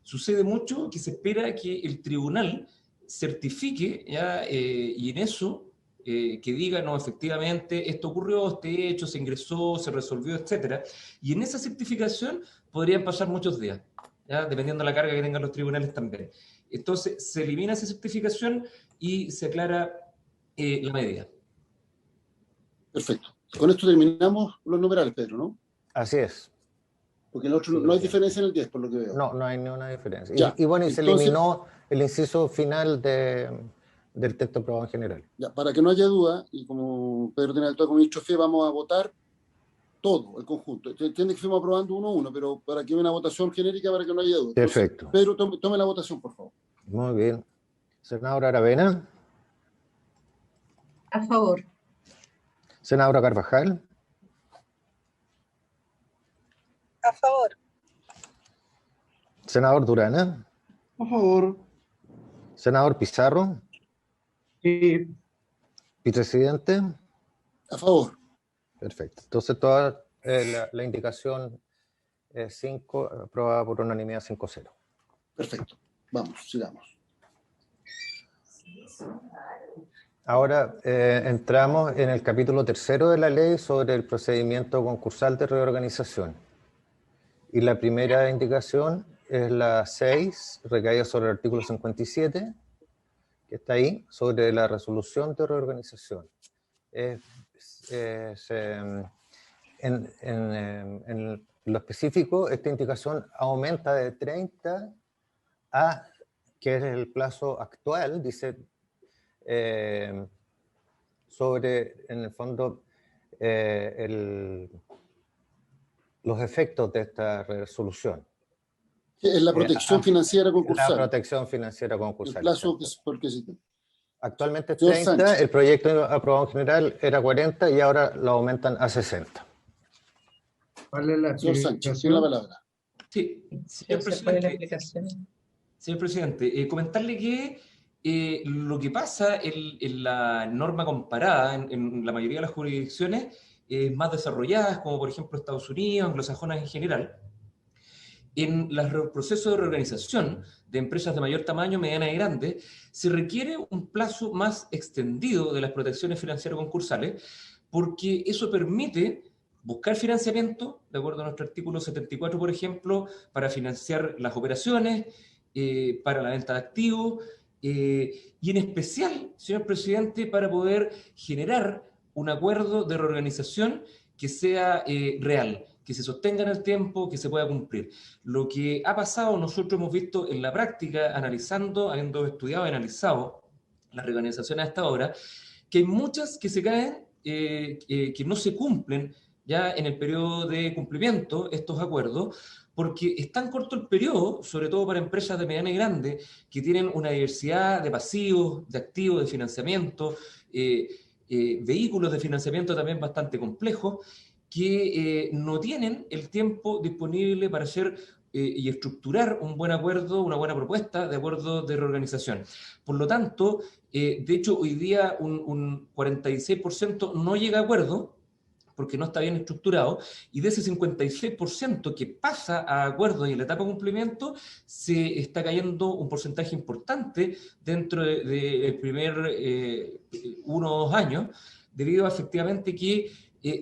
Sucede mucho que se espera que el tribunal certifique ¿ya? Y en eso que diga, no, efectivamente, esto ocurrió, este hecho se ingresó, se resolvió, etc. Y en esa certificación podrían pasar muchos días, ¿ya? Dependiendo de la carga que tengan los tribunales también. Entonces, se elimina esa certificación y se aclara la medida. Perfecto. Con esto terminamos los numerales, Pedro, ¿no? Así es. Porque en el otro no hay diferencia en el 10, por lo que veo. No, no hay ninguna diferencia. Ya, y bueno, entonces, se eliminó el inciso final del texto aprobado en general. Ya, para que no haya duda, y como Pedro tiene actuado como ministro de Fe, vamos a votar todo, el conjunto. Entiende que fuimos aprobando uno a uno, pero para que haya una votación genérica para que no haya duda. Perfecto. Entonces, Pedro, tome la votación, por favor. Muy bien. Senadora Aravena. A favor. Senadora Carvajal. A favor. Senador Durana. A favor. Senador Pizarro. Sí. Vicepresidente. A favor. Perfecto. Entonces, toda la indicación 5 aprobada por unanimidad 5-0. Perfecto. Vamos, sigamos. Ahora entramos en el capítulo 3 de la ley sobre el procedimiento concursal de reorganización. Y la primera indicación es la 6, recaída sobre el artículo 57, que está ahí, sobre la resolución de reorganización. En lo específico, esta indicación aumenta de 30 a, que es el plazo actual, dice, sobre, en el fondo, los efectos de esta resolución. Es la protección financiera concursal. La protección financiera concursal. El plazo que porque sí. Actualmente es 30, el proyecto aprobado en general era 40 y ahora lo aumentan a 60. ¿Cuál es la Señor Sánchez, tiene la palabra. Sí, señor presidente. Señor presidente, comentarle que lo que pasa en la norma comparada en la mayoría de las jurisdicciones más desarrolladas, como por ejemplo Estados Unidos, anglosajonas en general, en los procesos de reorganización de empresas de mayor tamaño, mediana y grande, se requiere un plazo más extendido de las protecciones financieras concursales, porque eso permite buscar financiamiento, de acuerdo a nuestro artículo 74, por ejemplo, para financiar las operaciones, para la venta de activos, y en especial, señor presidente, para poder generar un acuerdo de reorganización que sea real, que se sostenga en el tiempo, que se pueda cumplir. Lo que ha pasado, nosotros hemos visto en la práctica, analizando, habiendo estudiado y analizado las reorganizaciones hasta ahora, que hay muchas que se caen, que no se cumplen ya en el periodo de cumplimiento estos acuerdos, porque es tan corto el periodo, sobre todo para empresas de mediana y grande, que tienen una diversidad de pasivos, de activos, de financiamiento, vehículos de financiamiento también bastante complejos, que no tienen el tiempo disponible para hacer y estructurar un buen acuerdo, una buena propuesta de acuerdo de reorganización. Por lo tanto, de hecho, hoy día un 46% no llega a acuerdo, porque no está bien estructurado, y de ese 56% que pasa a acuerdos y en la etapa de cumplimiento, se está cayendo un porcentaje importante dentro del primer 1 o 2 años, debido a efectivamente que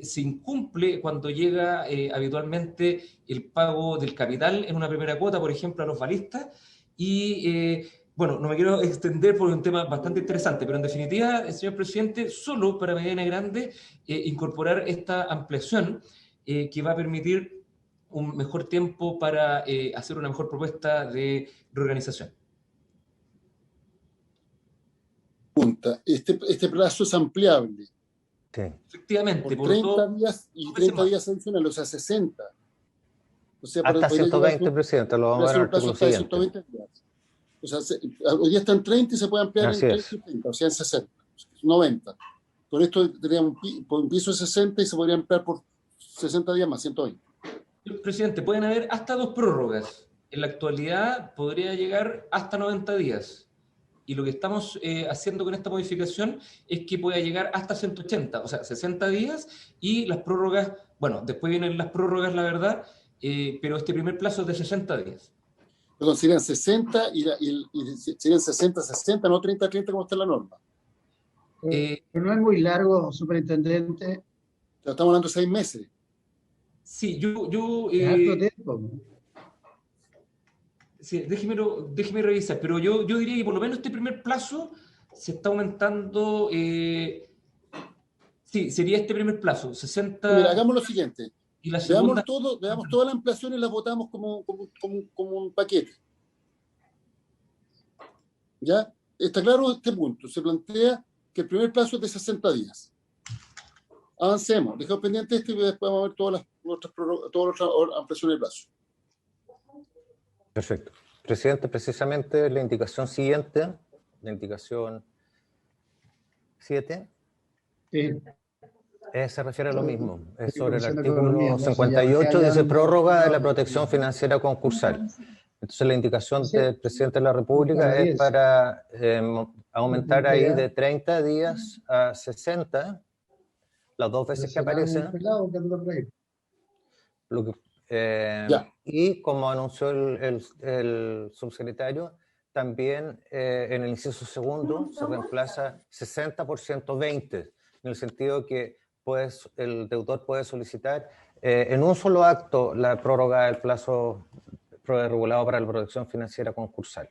se incumple cuando llega habitualmente el pago del capital en una primera cuota, por ejemplo, a los balistas, y bueno, no me quiero extender por un tema bastante interesante, pero en definitiva, señor presidente, solo para mediana y grande incorporar esta ampliación que va a permitir un mejor tiempo para hacer una mejor propuesta de reorganización. Este plazo es ampliable. Sí. Efectivamente. Por 30 días y 30 días adicionales, o sea, 60. O sea, hasta 120, presidente, lo vamos a ver en el artículo siguiente. 120 días. O sea, hoy día está en 30 y se puede ampliar en 30 y 30, o sea, en 60, 90. Con esto tendríamos un piso de 60 y se podría ampliar por 60 días más, 120. Presidente, pueden haber hasta 2 prórrogas. En la actualidad podría llegar hasta 90 días. Y lo que estamos haciendo con esta modificación es que pueda llegar hasta 180, o sea, 60 días, y las prórrogas, bueno, después vienen las prórrogas, la verdad, pero este primer plazo es de 60 días. Perdón, serían 60 y serían 60, no 30 como está la norma. Pero no es muy largo, superintendente. Estamos hablando de 6 meses. Sí, yo es harto tiempo. Sí, déjeme revisar, pero yo diría que por lo menos este primer plazo se está aumentando. Sí, sería este primer plazo, 60. Mira, hagamos lo siguiente. Y la segunda... veamos todas las ampliaciones y las votamos como un paquete. ¿Ya? Está claro este punto. Se plantea que el primer plazo es de 60 días. Avancemos. Dejemos pendiente este y después vamos a ver todas las otras ampliaciones de plazo. Perfecto. Presidente, precisamente la indicación siguiente, la indicación 7, sí. Se refiere a lo mismo. Es Sí, sobre el Comisión de Economía, artículo entonces ya 58, dice hayan- prórroga de la protección financiera concursal. Entonces la indicación Sí. del presidente de la República es Canadiense. para aumentar ahí Ya. de 30 días a 60, las dos Pero veces que será un aparecen. pelado que anda por ahí. Lo que, Ya. y como anunció el subsecretario, también en el inciso segundo se reemplaza 60 por 120, en el sentido que el deudor puede solicitar en un solo acto la prórroga del plazo regulado para la protección financiera concursal.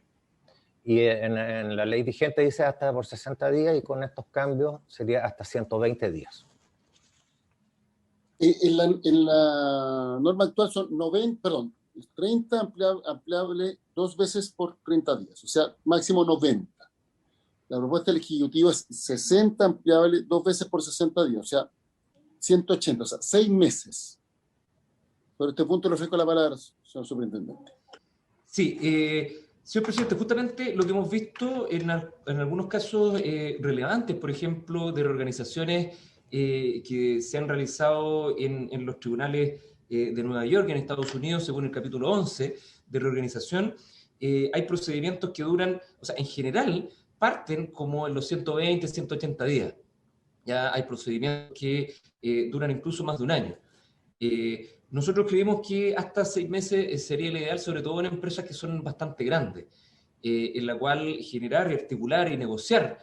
Y en la ley vigente dice hasta por 60 días y con estos cambios sería hasta 120 días. En la norma actual son 30 ampliable 2 veces por 30 días, o sea, máximo 90. La propuesta del Ejecutivo es 60 ampliable 2 veces por 60 días, o sea, 180, o sea, 6 meses. Por este punto le ofrezco la palabra, señor superintendente. Sí, señor presidente, justamente lo que hemos visto en algunos casos relevantes, por ejemplo, de reorganizaciones que se han realizado en los tribunales de Nueva York, en Estados Unidos, según el capítulo 11 de reorganización, hay procedimientos que duran, o sea, en general, parten como en los 120, 180 días. Ya hay procedimientos que duran incluso más de un año. Nosotros creemos que hasta 6 meses sería el ideal, sobre todo en empresas que son bastante grandes, en la cual generar, articular y negociar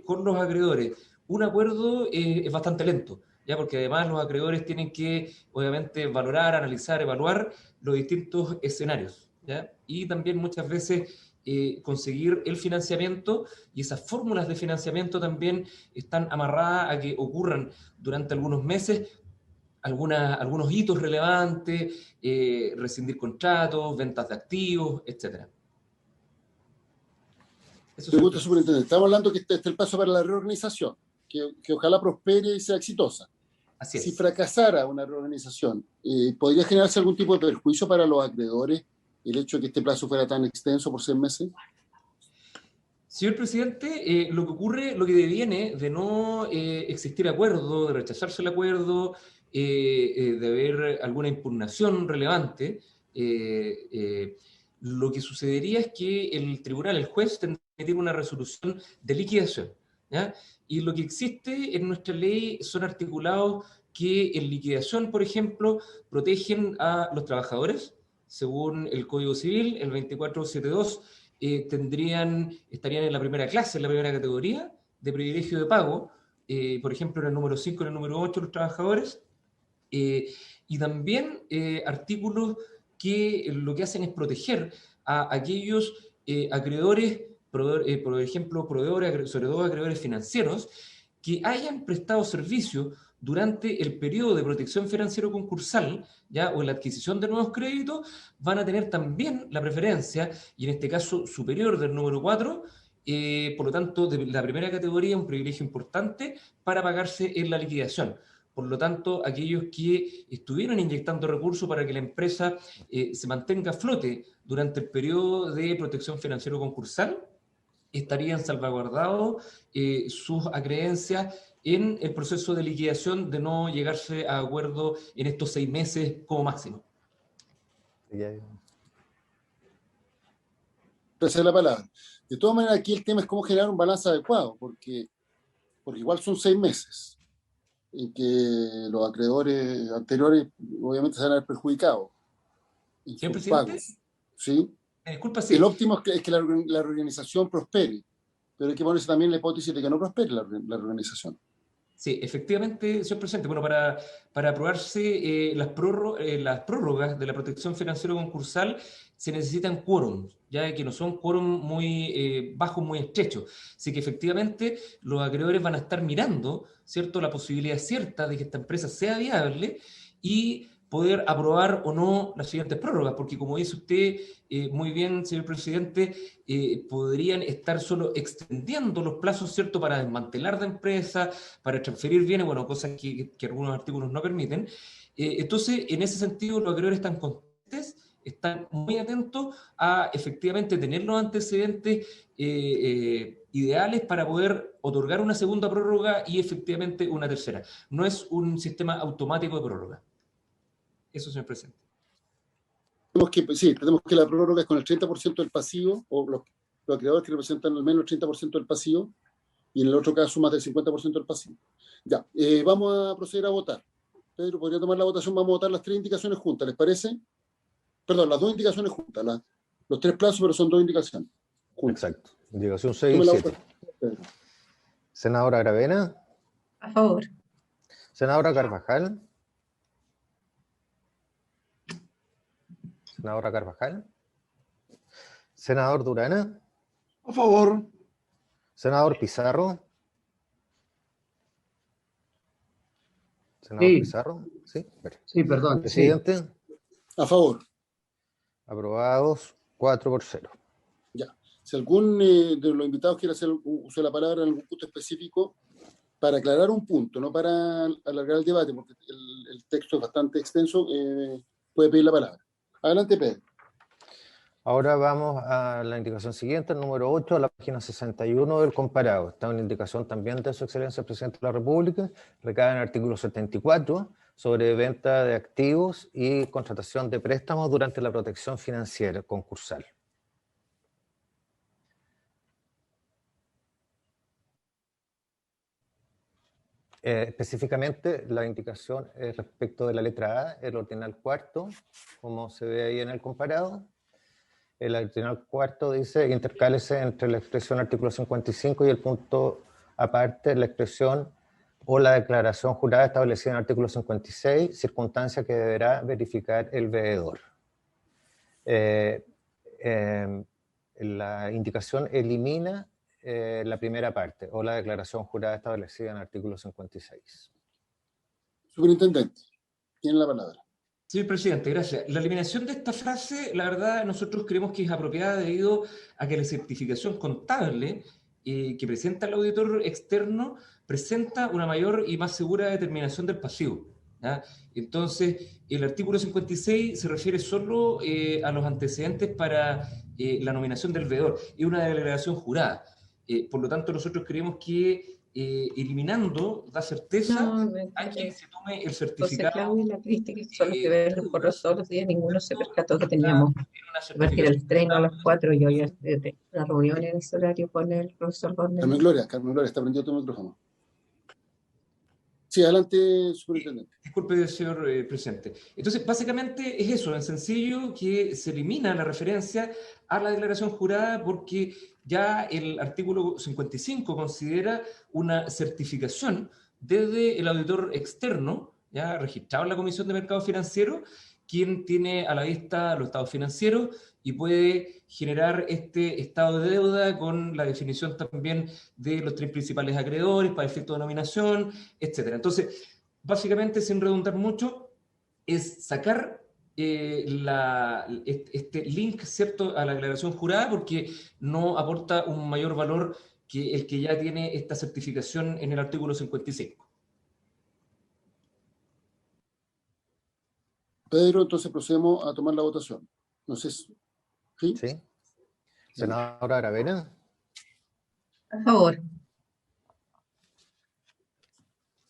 con los acreedores un acuerdo es bastante lento, ¿ya? Porque además los acreedores tienen que, obviamente, valorar, analizar, evaluar los distintos escenarios, ¿ya? Y también muchas veces conseguir el financiamiento, y esas fórmulas de financiamiento también están amarradas a que ocurran durante algunos meses algunos hitos relevantes, rescindir contratos, ventas de activos, etc. Pregunta, superintendente. Estamos hablando que este es el paso para la reorganización, que ojalá prospere y sea exitosa. Así es. Si fracasara una reorganización, ¿podría generarse algún tipo de perjuicio para los acreedores el hecho de que este plazo fuera tan extenso por 6 meses? Señor presidente, lo que deviene de no existir acuerdo, de rechazarse el acuerdo, de haber alguna impugnación relevante, lo que sucedería es que el tribunal, el juez, tendría que emitir una resolución de liquidación, ¿ya? Y lo que existe en nuestra ley son articulados que en liquidación, por ejemplo, protegen a los trabajadores, según el Código Civil, el 2472, estarían en la primera clase, en la primera categoría de privilegio de pago, por ejemplo, en el número 5 y en el número 8 los trabajadores, y también artículos que lo que hacen es proteger a aquellos acreedores, por ejemplo, proveedores, sobre todo acreedores financieros, que hayan prestado servicio durante el periodo de protección financiera concursal, ¿ya? O en la adquisición de nuevos créditos, van a tener también la preferencia, y en este caso superior del número 4, por lo tanto, de la primera categoría, un privilegio importante para pagarse en la liquidación. Por lo tanto, aquellos que estuvieron inyectando recursos para que la empresa se mantenga a flote durante el periodo de protección financiera concursal, estarían salvaguardados sus acreencias en el proceso de liquidación, de no llegarse a acuerdo en estos 6 meses como máximo. Gracias la palabra. De todas maneras, aquí el tema es cómo generar un balance adecuado, porque igual son 6 meses en que los acreedores anteriores obviamente se van a ver perjudicados. ¿Señor presidente? Pagos, ¿sí? Disculpa, sí. El óptimo es que la reorganización prospere, pero hay que ponerse también la hipótesis de que no prospere la reorganización. Sí, efectivamente, señor presidente. Bueno, para aprobarse las prórrogas de la protección financiera concursal se necesitan quórums, ya que no son quórums muy bajos, muy estrechos. Así que efectivamente los acreedores van a estar mirando, ¿cierto?, la posibilidad cierta de que esta empresa sea viable y poder aprobar o no las siguientes prórrogas, porque como dice usted muy bien, señor presidente, podrían estar solo extendiendo los plazos, ¿cierto?, para desmantelar de empresa, para transferir bienes, bueno, cosas que algunos artículos no permiten. Entonces, en ese sentido, los acreedores están conscientes están muy atentos a efectivamente tener los antecedentes ideales para poder otorgar una segunda prórroga y efectivamente una tercera. No es un sistema automático de prórroga. Eso, señor presidente. Tenemos que la prórroga es con el 30% del pasivo, o los acreedores que representan al menos el 30% del pasivo, y en el otro caso más del 50% del pasivo. Ya, vamos a proceder a votar. Pedro, ¿podría tomar la votación? Vamos a votar las 3 indicaciones juntas, ¿les parece? Perdón, las 2 indicaciones juntas, los 3 plazos, pero son 2 indicaciones juntas. Exacto. Indicación 6 y 7. Senadora Aravena. A favor. Senadora Carvajal. Senadora Carvajal. Senador Durana. A favor. Senador Pizarro. Senador Pizarro. Sí, sí, perdón. Presidente. Sí. A favor. Aprobados 4-0. Ya. Si algún de los invitados quiere hacer uso de la palabra en algún punto específico, para aclarar un punto, no para alargar el debate, porque el texto es bastante extenso, puede pedir la palabra. Adelante, Pedro. Ahora vamos a la indicación siguiente, el número 8, a la página 61 del comparado. Está una indicación también de Su Excelencia el Presidente de la República, recae en el artículo 74, sobre venta de activos y contratación de préstamos durante la protección financiera concursal. Específicamente, la indicación es respecto de la letra A, el ordinal cuarto, como se ve ahí en el comparado. El ordinal cuarto dice, intercálese entre la expresión artículo 55 y el punto aparte, la expresión o la declaración jurada establecida en el artículo 56, circunstancia que deberá verificar el veedor. La indicación elimina la primera parte, o la declaración jurada establecida en el artículo 56. Superintendente, tiene la palabra. Sí, presidente, gracias. La eliminación de esta frase, la verdad, nosotros creemos que es apropiada debido a que la certificación contable que presenta el auditor externo presenta una mayor y más segura determinación del pasivo, ¿ya? Entonces, el artículo 56 se refiere solo a los antecedentes para la nominación del veedor y una declaración jurada. Por lo tanto, nosotros creemos que eliminando da certeza a que se tome el certificado. José Claudio y la Cristi, que son los que ven los correos todos los días, ninguno se percató que teníamos a partir del estreno a las 4 y hoy la reunión en ese horario con el profesor Borges. Carmen Gloria, está prendido tu micrófono. Sí, adelante, superintendente. Disculpe, señor presidente. Entonces, básicamente es eso, en sencillo, que se elimina la referencia a la declaración jurada porque ya el artículo 55 considera una certificación desde el auditor externo, ya registrado en la Comisión de Mercado Financiero, quien tiene a la vista los estados financieros y puede generar este estado de deuda con la definición también de los 3 principales acreedores para efecto de nominación, etc. Entonces, básicamente, sin redundar mucho, es sacar este link, ¿cierto?, a la declaración jurada porque no aporta un mayor valor que el que ya tiene esta certificación en el artículo 55. Pedro, entonces procedemos a tomar la votación. No sé si... ¿Sí? Sí. Senadora Aravena. A favor.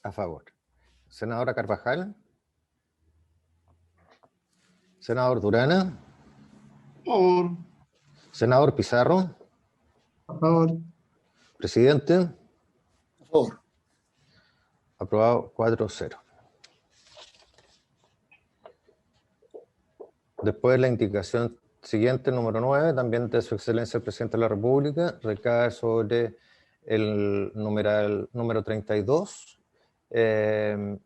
A favor. Senadora Carvajal. Senador Durana. A favor. Senador Pizarro. A favor. Presidente. A favor. Aprobado 4-0. Después la indicación siguiente, número 9, también de Su Excelencia el Presidente de la República, recae sobre el numeral número 32,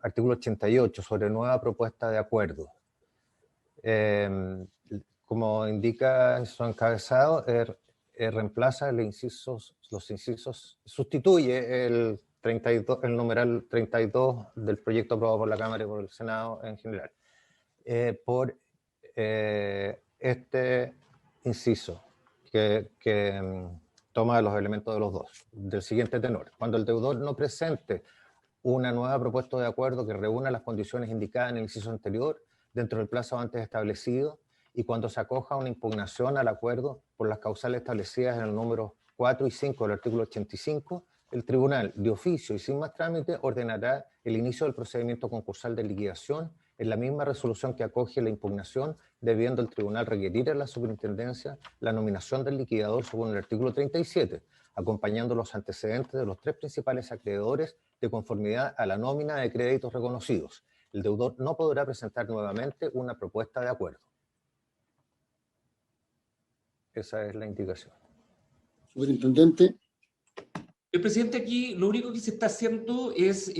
artículo 88, sobre nueva propuesta de acuerdo. Como indica en su encabezado, reemplaza los incisos, sustituye el numeral 32 del proyecto aprobado por la Cámara y por el Senado en general, por este inciso que toma los elementos de los dos, del siguiente tenor. Cuando el deudor no presente una nueva propuesta de acuerdo que reúna las condiciones indicadas en el inciso anterior dentro del plazo antes establecido y cuando se acoja una impugnación al acuerdo por las causales establecidas en el número 4 y 5 del artículo 85, el tribunal, de oficio y sin más trámite, ordenará el inicio del procedimiento concursal de liquidación en la misma resolución que acoge la impugnación, debiendo el tribunal requerir a la superintendencia la nominación del liquidador según el artículo 37, acompañando los antecedentes de los 3 principales acreedores de conformidad a la nómina de créditos reconocidos. El deudor no podrá presentar nuevamente una propuesta de acuerdo. Esa es la indicación. Superintendente. El presidente, aquí lo único que se está haciendo es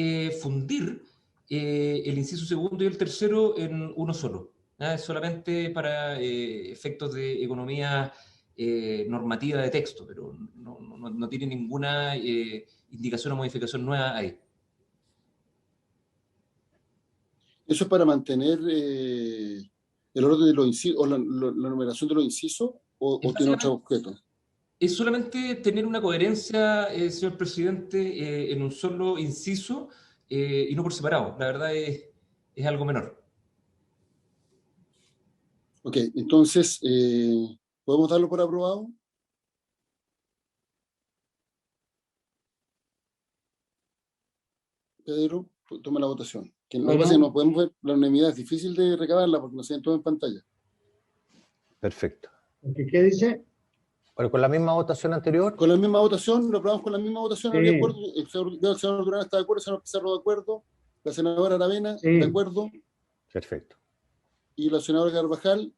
fundir el inciso segundo y el tercero en uno solo. Es solamente para efectos de economía normativa de texto, pero no tiene ninguna indicación o modificación nueva ahí. ¿Eso es para mantener el orden de los incisos, o la numeración de los incisos, o tiene otro objeto? Es solamente tener una coherencia, señor presidente, en un solo inciso y no por separado. La verdad es algo menor. Ok, entonces, ¿podemos darlo por aprobado? Pedro, toma la votación. Que lo que pasa es que no podemos ver la unanimidad, es difícil de recabarla porque no se ven todo en pantalla. Perfecto. ¿Qué dice? Pero con la misma votación anterior. Con la misma votación, lo aprobamos con la misma votación. Sí. ¿Habría acuerdo? El senador Durán está de acuerdo, el senador Pizarro de acuerdo, la senadora Aravena de acuerdo. Perfecto. Y la senadora Carvajal.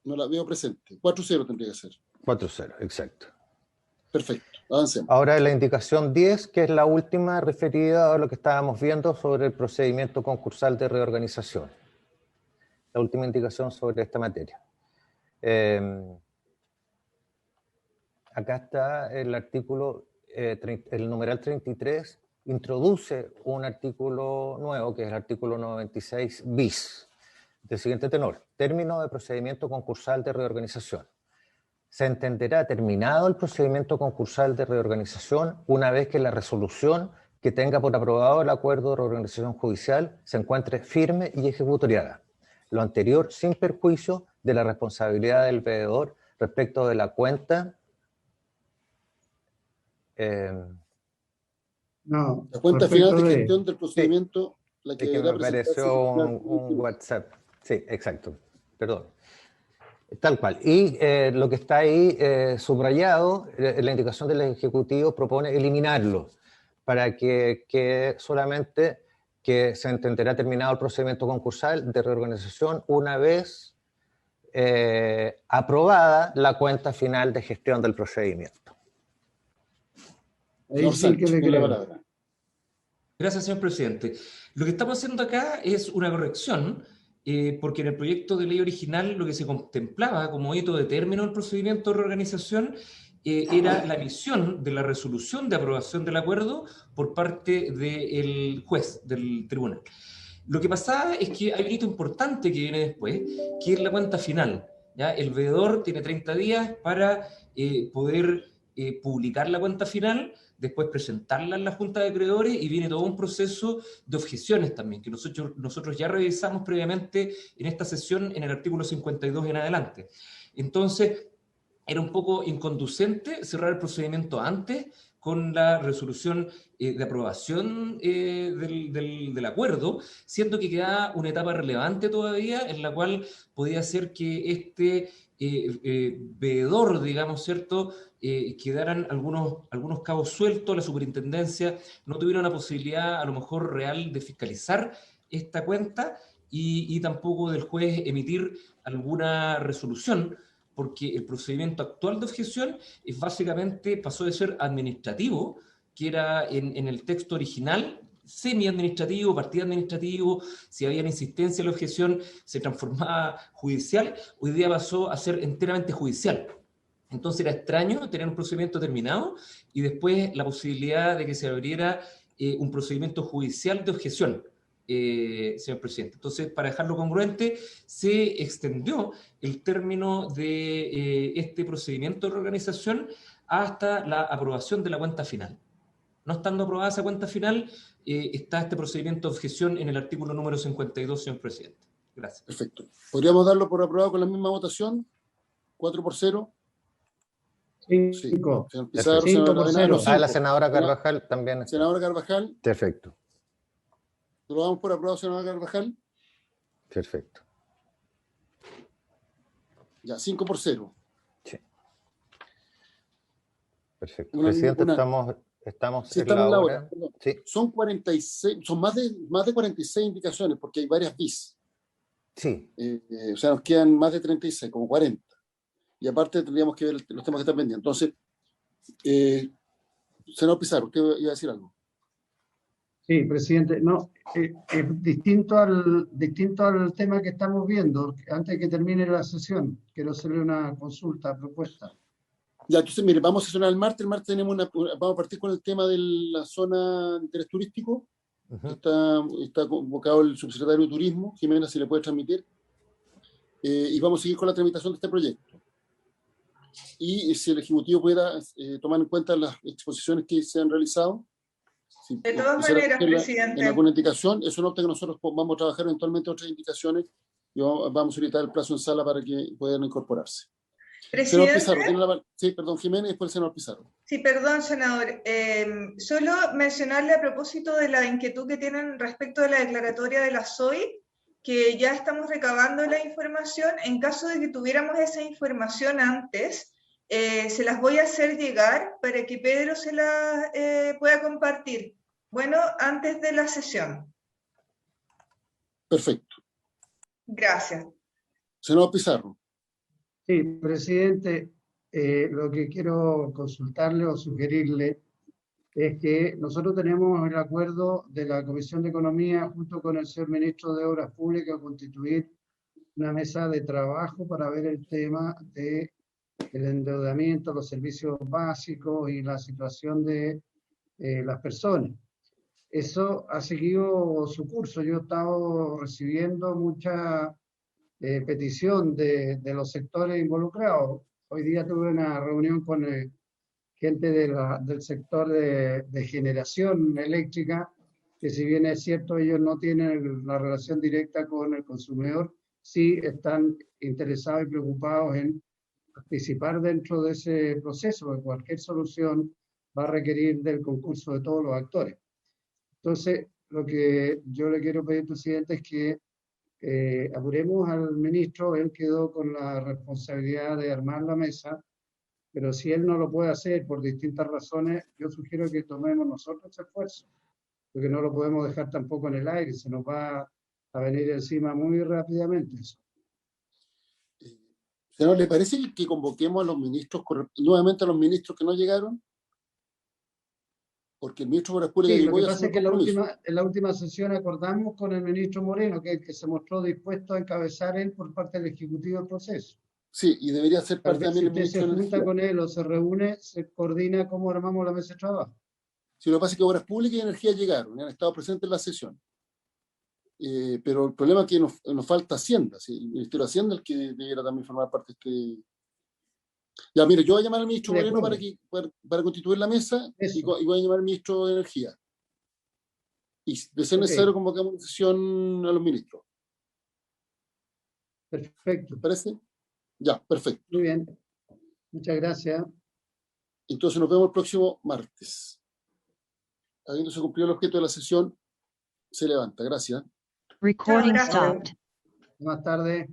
No la veo presente. 4-0 tendría que ser. 4-0, exacto. Perfecto, avancemos. Ahora la indicación 10, que es la última referida a lo que estábamos viendo sobre el procedimiento concursal de reorganización. La última indicación sobre esta materia. Acá está el artículo, el numeral 33, introduce un artículo nuevo, que es el artículo 96 bis, del siguiente tenor: término de procedimiento concursal de reorganización. Se entenderá terminado el procedimiento concursal de reorganización una vez que la resolución que tenga por aprobado el acuerdo de reorganización judicial se encuentre firme y ejecutoriada. Lo anterior sin perjuicio de la responsabilidad del veedor respecto de la cuenta. No, la cuenta final de gestión del procedimiento. Sí, la que me apareció un WhatsApp. Sí, exacto. Perdón. Tal cual. Y lo que está ahí subrayado, la indicación del Ejecutivo propone eliminarlo para que solamente que se entenderá terminado el procedimiento concursal de reorganización una vez aprobada la cuenta final de gestión del procedimiento. Ahí sí que le creo. Gracias, señor presidente. Lo que estamos haciendo acá es una corrección, porque en el proyecto de ley original lo que se contemplaba como hito de término del procedimiento de reorganización era la emisión de la resolución de aprobación del acuerdo por parte del juez, del tribunal. Lo que pasaba es que hay un hito importante que viene después, que es la cuenta final. ¿Ya? El veedor tiene 30 días para poder publicar la cuenta final, después presentarla en la Junta de Acreedores, y viene todo un proceso de objeciones también, que nosotros ya revisamos previamente en esta sesión en el artículo 52 en adelante. Entonces, era un poco inconducente cerrar el procedimiento antes con la resolución de aprobación del acuerdo, siendo que quedaba una etapa relevante todavía en la cual podía ser que este veedor, digamos, ¿cierto?, quedaran algunos cabos sueltos, la superintendencia no tuviera una posibilidad a lo mejor real de fiscalizar esta cuenta y tampoco del juez emitir alguna resolución, porque el procedimiento actual de objeción es básicamente pasó de ser administrativo, que era en el texto original, semi-administrativo, partido administrativo, si había insistencia en la objeción se transformaba judicial, hoy día pasó a ser enteramente judicial. Entonces era extraño tener un procedimiento terminado y después la posibilidad de que se abriera un procedimiento judicial de objeción, señor presidente. Entonces, para dejarlo congruente, se extendió el término de este procedimiento de reorganización hasta la aprobación de la cuenta final. No estando aprobada esa cuenta final, está este procedimiento de objeción en el artículo número 52, señor presidente. Gracias. Perfecto. ¿Podríamos darlo por aprobado con la misma votación? 4-0. 5. Señor Pizarro, 5-0. La senadora Carvajal también. Senadora Carvajal. Perfecto. ¿Lo damos por aprobado, senadora Carvajal? Perfecto. Ya, 5-0. Sí. Perfecto. Presidente, estamos en la hora. Sí. Son 46, son más de 46 indicaciones, porque hay varias bis. Sí. O sea, nos quedan más de 36, como 40. Y aparte tendríamos que ver los temas que están pendientes. Entonces, senador Pizarro, usted iba a decir algo. Sí, presidente. No, distinto al tema que estamos viendo, antes de que termine la sesión, quiero hacerle una consulta, propuesta. Ya, entonces, mire, vamos a sesionar el martes. El martes tenemos vamos a partir con el tema de la zona de interés turístico. Está convocado el subsecretario de Turismo, Jimena, si le puede transmitir. Y vamos a seguir con la tramitación de este proyecto. Y si el Ejecutivo pueda tomar en cuenta las exposiciones que se han realizado. Si de todas maneras, presidente. En alguna indicación, eso no obsta que nosotros vamos a trabajar eventualmente otras indicaciones y vamos a solicitar el plazo en sala para que puedan incorporarse. Presidente. Senador Pizarro, sí, perdón, Jiménez, y después el senador Pizarro. Sí, perdón, senador. Solo mencionarle a propósito de la inquietud que tienen respecto de la declaratoria de la SOI, que ya estamos recabando la información. En caso de que tuviéramos esa información antes, se las voy a hacer llegar para que Pedro se las pueda compartir. Bueno, antes de la sesión. Perfecto. Gracias. Senador Pizarro. Sí, presidente, lo que quiero consultarle o sugerirle es que nosotros tenemos el acuerdo de la Comisión de Economía junto con el señor Ministro de Obras Públicas a constituir una mesa de trabajo para ver el tema del endeudamiento, los servicios básicos y la situación de las personas. Eso ha seguido su curso. Yo he estado recibiendo mucha petición de los sectores involucrados. Hoy día tuve una reunión con gente del sector de generación eléctrica, que si bien es cierto ellos no tienen la relación directa con el consumidor, sí están interesados y preocupados en participar dentro de ese proceso, porque cualquier solución va a requerir del concurso de todos los actores. Entonces, lo que yo le quiero pedir, presidente, es que apuremos al ministro. Él quedó con la responsabilidad de armar la mesa, pero si él no lo puede hacer por distintas razones, yo sugiero que tomemos nosotros ese esfuerzo, porque no lo podemos dejar tampoco en el aire, se nos va a venir encima muy rápidamente eso. Senador, ¿le parece que convoquemos a los ministros, nuevamente a los ministros que no llegaron? Porque el ministro de Obras Públicas... Sí, lo que pasa es que en la última sesión acordamos con el ministro Moreno, que es el que se mostró dispuesto a encabezar él por parte del Ejecutivo del proceso. Sí, y debería ser parte también del ministro. Si usted se junta con él o se reúne, se coordina cómo armamos la mesa de trabajo. Sí, lo que pasa es que Obras Públicas y Energía llegaron, han estado presentes en la sesión. Pero el problema es que nos falta Hacienda, ¿sí? El Ministerio de Hacienda es el que debiera también formar parte de este... Ya, mire, yo voy a llamar al ministro Moreno para constituir la mesa y voy a llamar al ministro de Energía. Y de ser necesario convocamos una sesión a los ministros. Perfecto. ¿Te parece? Ya, perfecto. Muy bien. Muchas gracias. Entonces nos vemos el próximo martes. Habiéndose cumplido el objeto de la sesión, se levanta. Gracias. Recording stopped. Buenas tardes.